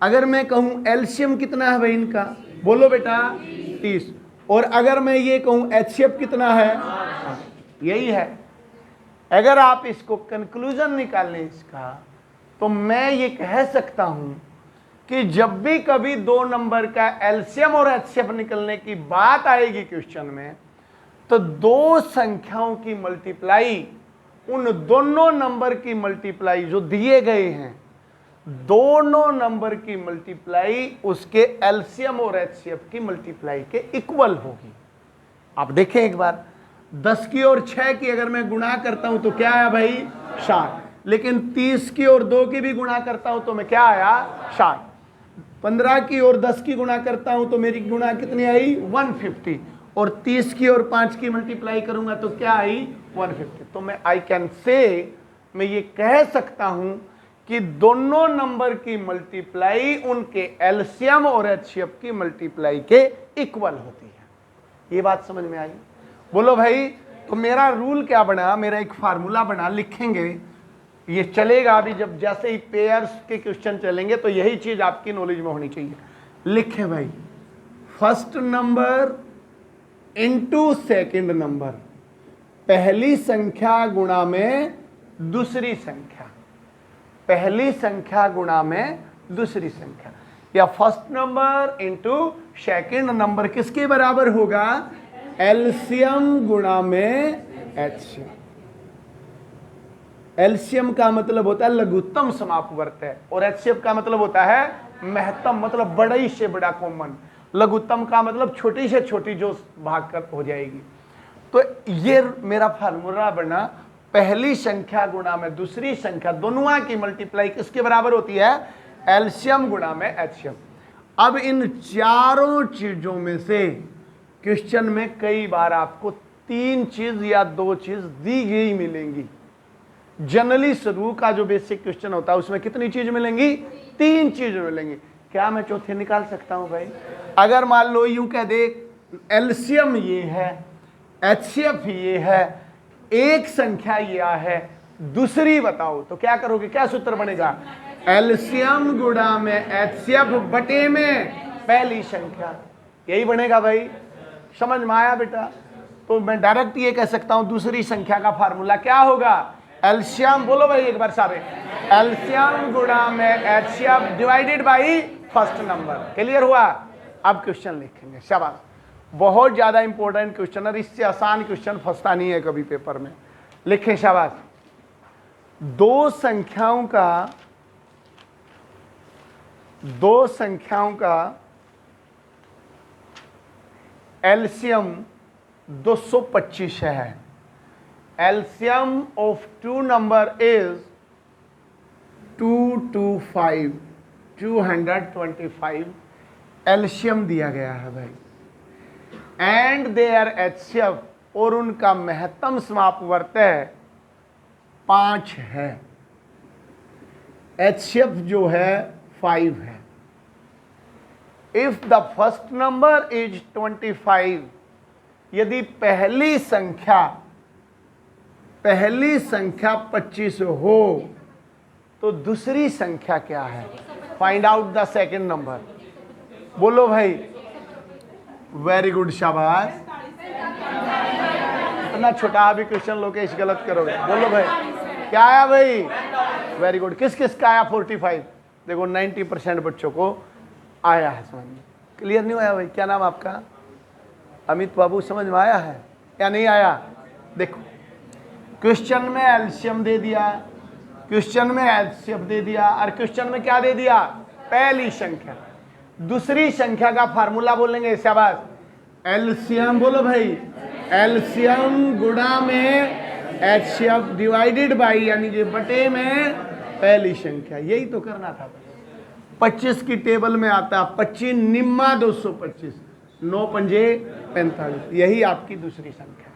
अगर मैं कहूं एलसीएम कितना है भाई इनका? बोलो बेटा 30। और अगर मैं ये कहूं एचसीएफ कितना है? यही है। अगर आप इसको कंक्लूजन निकालें इसका, तो मैं ये कह सकता हूं कि जब भी कभी 2 नंबर का एलसीएम और एचसीएफ निकलने की बात आएगी क्वेश्चन में, तो 2 संख्याओं की मल्टीप्लाई, उन दोनों नंबर की मल्टीप्लाई जो दिए गए हैं, दोनों नंबर की मल्टीप्लाई उसके एलसीएम और एचसीएफ की मल्टीप्लाई के इक्वल होगी। आप देखें एक बार, 10 की और 6 की अगर मैं गुणा करता हूं तो क्या आया भाई? 60। लेकिन 30 की और 2 की भी गुणा करता हूं तो मैं क्या आया? 60। 15 की और 10 की गुणा करता हूं तो मेरी गुणा कितनी आई? 150। और 30 की और 5 की मल्टीप्लाई करूंगा तो क्या आई? 150। तो मैं आई कैन से, मैं ये कह सकता हूं कि दोनों नंबर की मल्टीप्लाई उनके एलसीएम और एचसीएफ की मल्टीप्लाई के इक्वल होती है। ये बात समझ में आई? बोलो भाई। तो मेरा रूल क्या बना, मेरा एक फार्मूला बना, लिखेंगे, ये चलेगा अभी, जब जैसे ही पेयर्स के क्वेश्चन चलेंगे तो यही चीज आपकी नॉलेज में होनी चाहिए। लिखे भाई, first number into second number, पहली संख्या गुणा में दूसरी संख्या, पहली संख्या गुणा में दूसरी संख्या, या first number into second number किसके बराबर होगा? एलसीएम गुणा में एचसीएम। एलसीएम का मतलब होता है लघुत्तम समापवर्त है, और एचसीएफ का मतलब होता है महत्तम, मतलब बड़ी से बड़ा कॉमन। लघुत्तम का मतलब छोटी से छोटी जो भाग कर हो जाएगी। तो ये मेरा फार्मूला बना, पहली संख्या गुणा में दूसरी संख्या, दोनों की मल्टीप्लाई किसके बराबर होती है? एलसीएम गुणा में एचसीएम। अब इन चारों चीजों में से क्वेश्चन में कई बार आपको 3 चीज या 2 चीज दी गई मिलेंगी। जनरली शुरू का जो बेसिक क्वेश्चन होता है उसमें कितनी चीज मिलेंगी? 3 चीज मिलेंगी। क्या मैं चौथे निकाल सकता हूं भाई? अगर मान लो यूं कह दे एलसीएम ये है, एचसीएफ ये है, एक संख्या ये है, दूसरी बताओ, तो क्या करोगे? क्या सूत्र बनेगा? एलसीएम गुणा में एचसीएफ बटे में पहली संख्या, यही बनेगा भाई। समझ में आया बेटा? तो मैं डायरेक्ट ये कह सकता हूं दूसरी संख्या का फार्मूला क्या होगा? एलसीएम, बोलो भाई एक बार सारे, एलसीएम गुणा में HCF divided by first number. Clear हुआ? अब क्वेश्चन लिखेंगे। शाबाश, बहुत ज्यादा इंपॉर्टेंट क्वेश्चन है, इससे आसान क्वेश्चन फंसता नहीं है कभी पेपर में। लिखें शाबाश। दो संख्याओं का एलसीएम 225 है। LCM of two number is 225, 225 LCM दिया गया है भाई। एंड देयर एचसीएफ, और उनका महत्तम समापवर्तय 5 है। एचसीएफ जो है 5 है। If the first number is 25, यदि पहली संख्या 25 हो तो दूसरी संख्या क्या है? Find out the second number. बोलो भाई। वेरी गुड, शाबाश। इतना छोटा भी क्वेश्चन लोकेश गलत करोगे। बोलो भाई, क्या आया भाई? Very good. किस किस का आया 45? देखो 90% बच्चों को आया है। समझ में क्लियर नहीं आया भाई? क्या नाम आपका? अमित बाबू। समझ में आया है या नहीं आया? देखो, क्वेश्चन में एलसीएम दे दिया, क्वेश्चन में एचसीएफ दे दिया, और क्वेश्चन में क्या दे दिया? पहली संख्या। दूसरी संख्या का फार्मूला बोलेंगे। शाबाश। एलसीएम बोलो भाई। एलसीएम गुणा में एचसीएफ डिवाइडेड बाई, यानी कि बटे में पहली संख्या। यही तो करना था। 25 की टेबल में आता 25 निम्मा 225, 9 पंजे 45। यही आपकी दूसरी संख्या।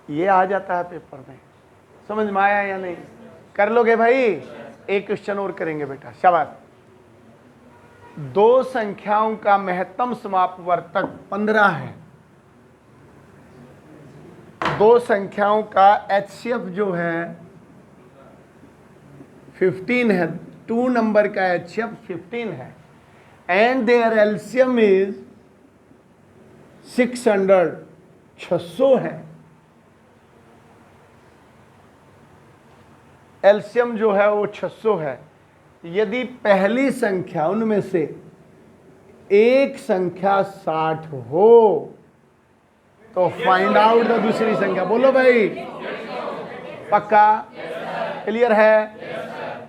ये आ जाता है पेपर में। समझ में आया या नहीं? कर लोगे भाई? एक क्वेश्चन और करेंगे बेटा। शाबाश। दो संख्याओं का महत्तम समापवर्तक 15 है। दो संख्याओं का एचसीएफ जो है 15 है। टू नंबर का एचसीएफ 15 है। एंड देयर एलसीएम इज 600, 600 है। एलसीएम जो है वो 600 है। यदि पहली संख्या उनमें से एक संख्या 60 हो तो फाइंड आउट द दूसरी संख्या। बोलो भाई। पक्का? क्लियर है?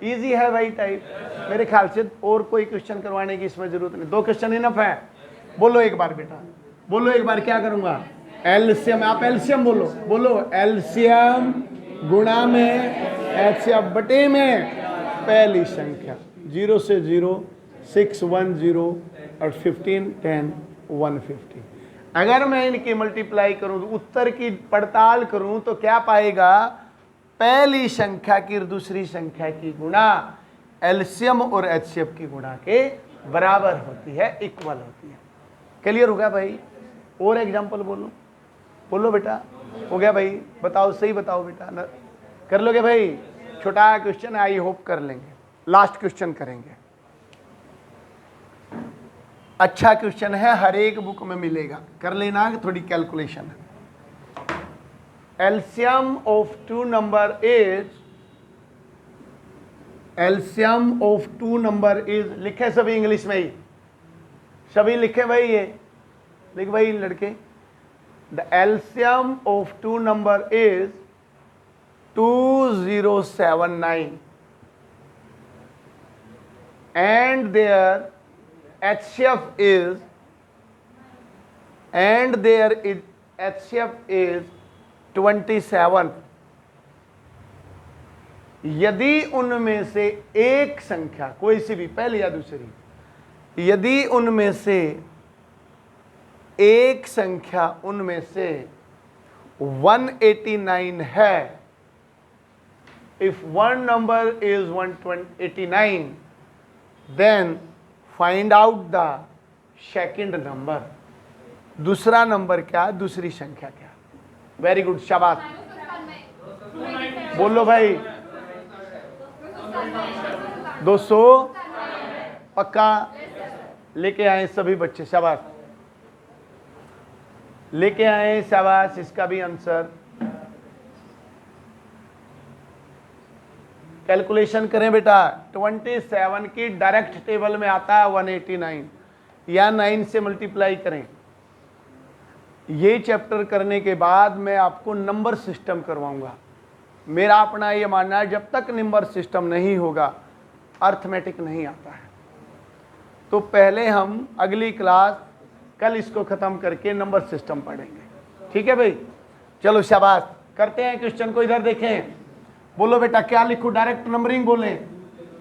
इजी है भाई टाइप। मेरे ख्याल से और कोई क्वेश्चन करवाने की इसमें जरूरत नहीं। 2 क्वेश्चन इनफ है। बोलो एक बार बेटा, बोलो एक बार। क्या करूंगा? एलसीएम। आप एलसीएम बोलो। बोलो एलसीएम गुणा में एचसीएफ बटे में पहली संख्या। 0 से 0, 6 1 0 और 15 10 150। अगर मैं इनकी मल्टीप्लाई करूं तो उत्तर की पड़ताल करूं तो क्या पाएगा? पहली संख्या की और दूसरी संख्या की गुणा एलसीएम और एचसीएफ की गुणा के बराबर होती है, इक्वल होती है। क्लियर हो गया भाई? और एग्जांपल बोलो। बोलो बेटा। हो गया भाई? बताओ, सही बताओ बेटा। कर लोगे भाई? छोटा क्वेश्चन, आई होप कर लेंगे। लास्ट क्वेश्चन करेंगे। अच्छा क्वेश्चन है, हर एक बुक में मिलेगा, कर लेना। थोड़ी कैलकुलेशन है। LCM of two number is, LCM of two number is, लिखे सभी इंग्लिश में ही, सभी लिखे भाई। ये लिख भाई लड़के। The LCM of two number is 2079 and their HCF is, and their HCF is 27। यदि उनमें से एक संख्या, कोई सी भी, पहली या दूसरी, यदि उनमें से एक संख्या उनमें से 189 है, if one number is 189, then find out the second number। दूसरा नंबर क्या, दूसरी संख्या क्या? वेरी गुड, शाबाश। बोलो भाई। 200 पक्का? लेके आए सभी बच्चे, शाबाश। लेके आए, शाबाश। इसका भी आंसर कैलकुलेशन करें बेटा, 27 की डायरेक्ट टेबल में आता है 189, या 9 से मल्टीप्लाई करें। ये चैप्टर करने के बाद मैं आपको नंबर सिस्टम करवाऊंगा। मेरा अपना ये मानना है जब तक नंबर सिस्टम नहीं होगा अर्थमेटिक नहीं आता है। तो पहले हम अगली क्लास कल इसको खत्म करके नंबर सिस्टम पढ़ेंगे, ठीक है भाई। चलो शाबाश, करते हैं क्वेश्चन को। इधर देखें, बोलो बेटा क्या लिखूं, डायरेक्ट नंबरिंग बोलें।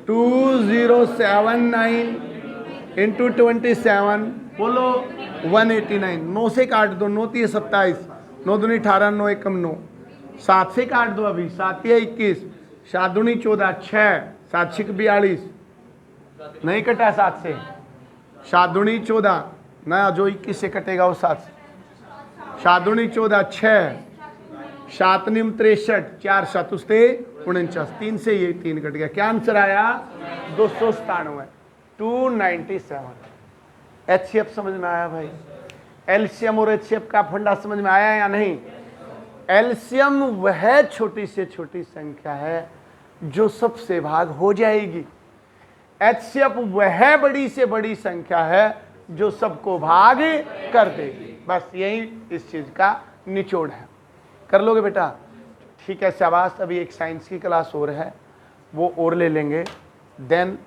2079 इंटू 27 बोलो 189। 9 से काट दो, 9 3 27, 9 दूनी 18, 9 एकम 9। 7 से काट दो अभी, 7 या 21, 7 दूनी 14, 6, 7 6 42, नहीं कटा 7 से, 7 दूनी 14 ना, जो 21 से कटेगा वो 7 से, 7 दूनी 14, 6, 7 निम 63, 4 7 49, 3 से ये 3 कट गया। क्या आंसर आया? 297, 297। एचसीएफ समझ में आया भाई? एलसीएम और एचसीएफ का फंडा समझ में आया या नहीं? एलसीएम वह छोटी से छोटी संख्या है जो सबसे भाग हो जाएगी। एचसीएफ वह बड़ी से बड़ी संख्या है जो सबको भाग कर देगी। बस यही इस चीज का निचोड़ है। कर लोगे बेटा? ठीक है, शाबाश। अभी एक साइंस की क्लास और है, वो और ले लेंगे, देन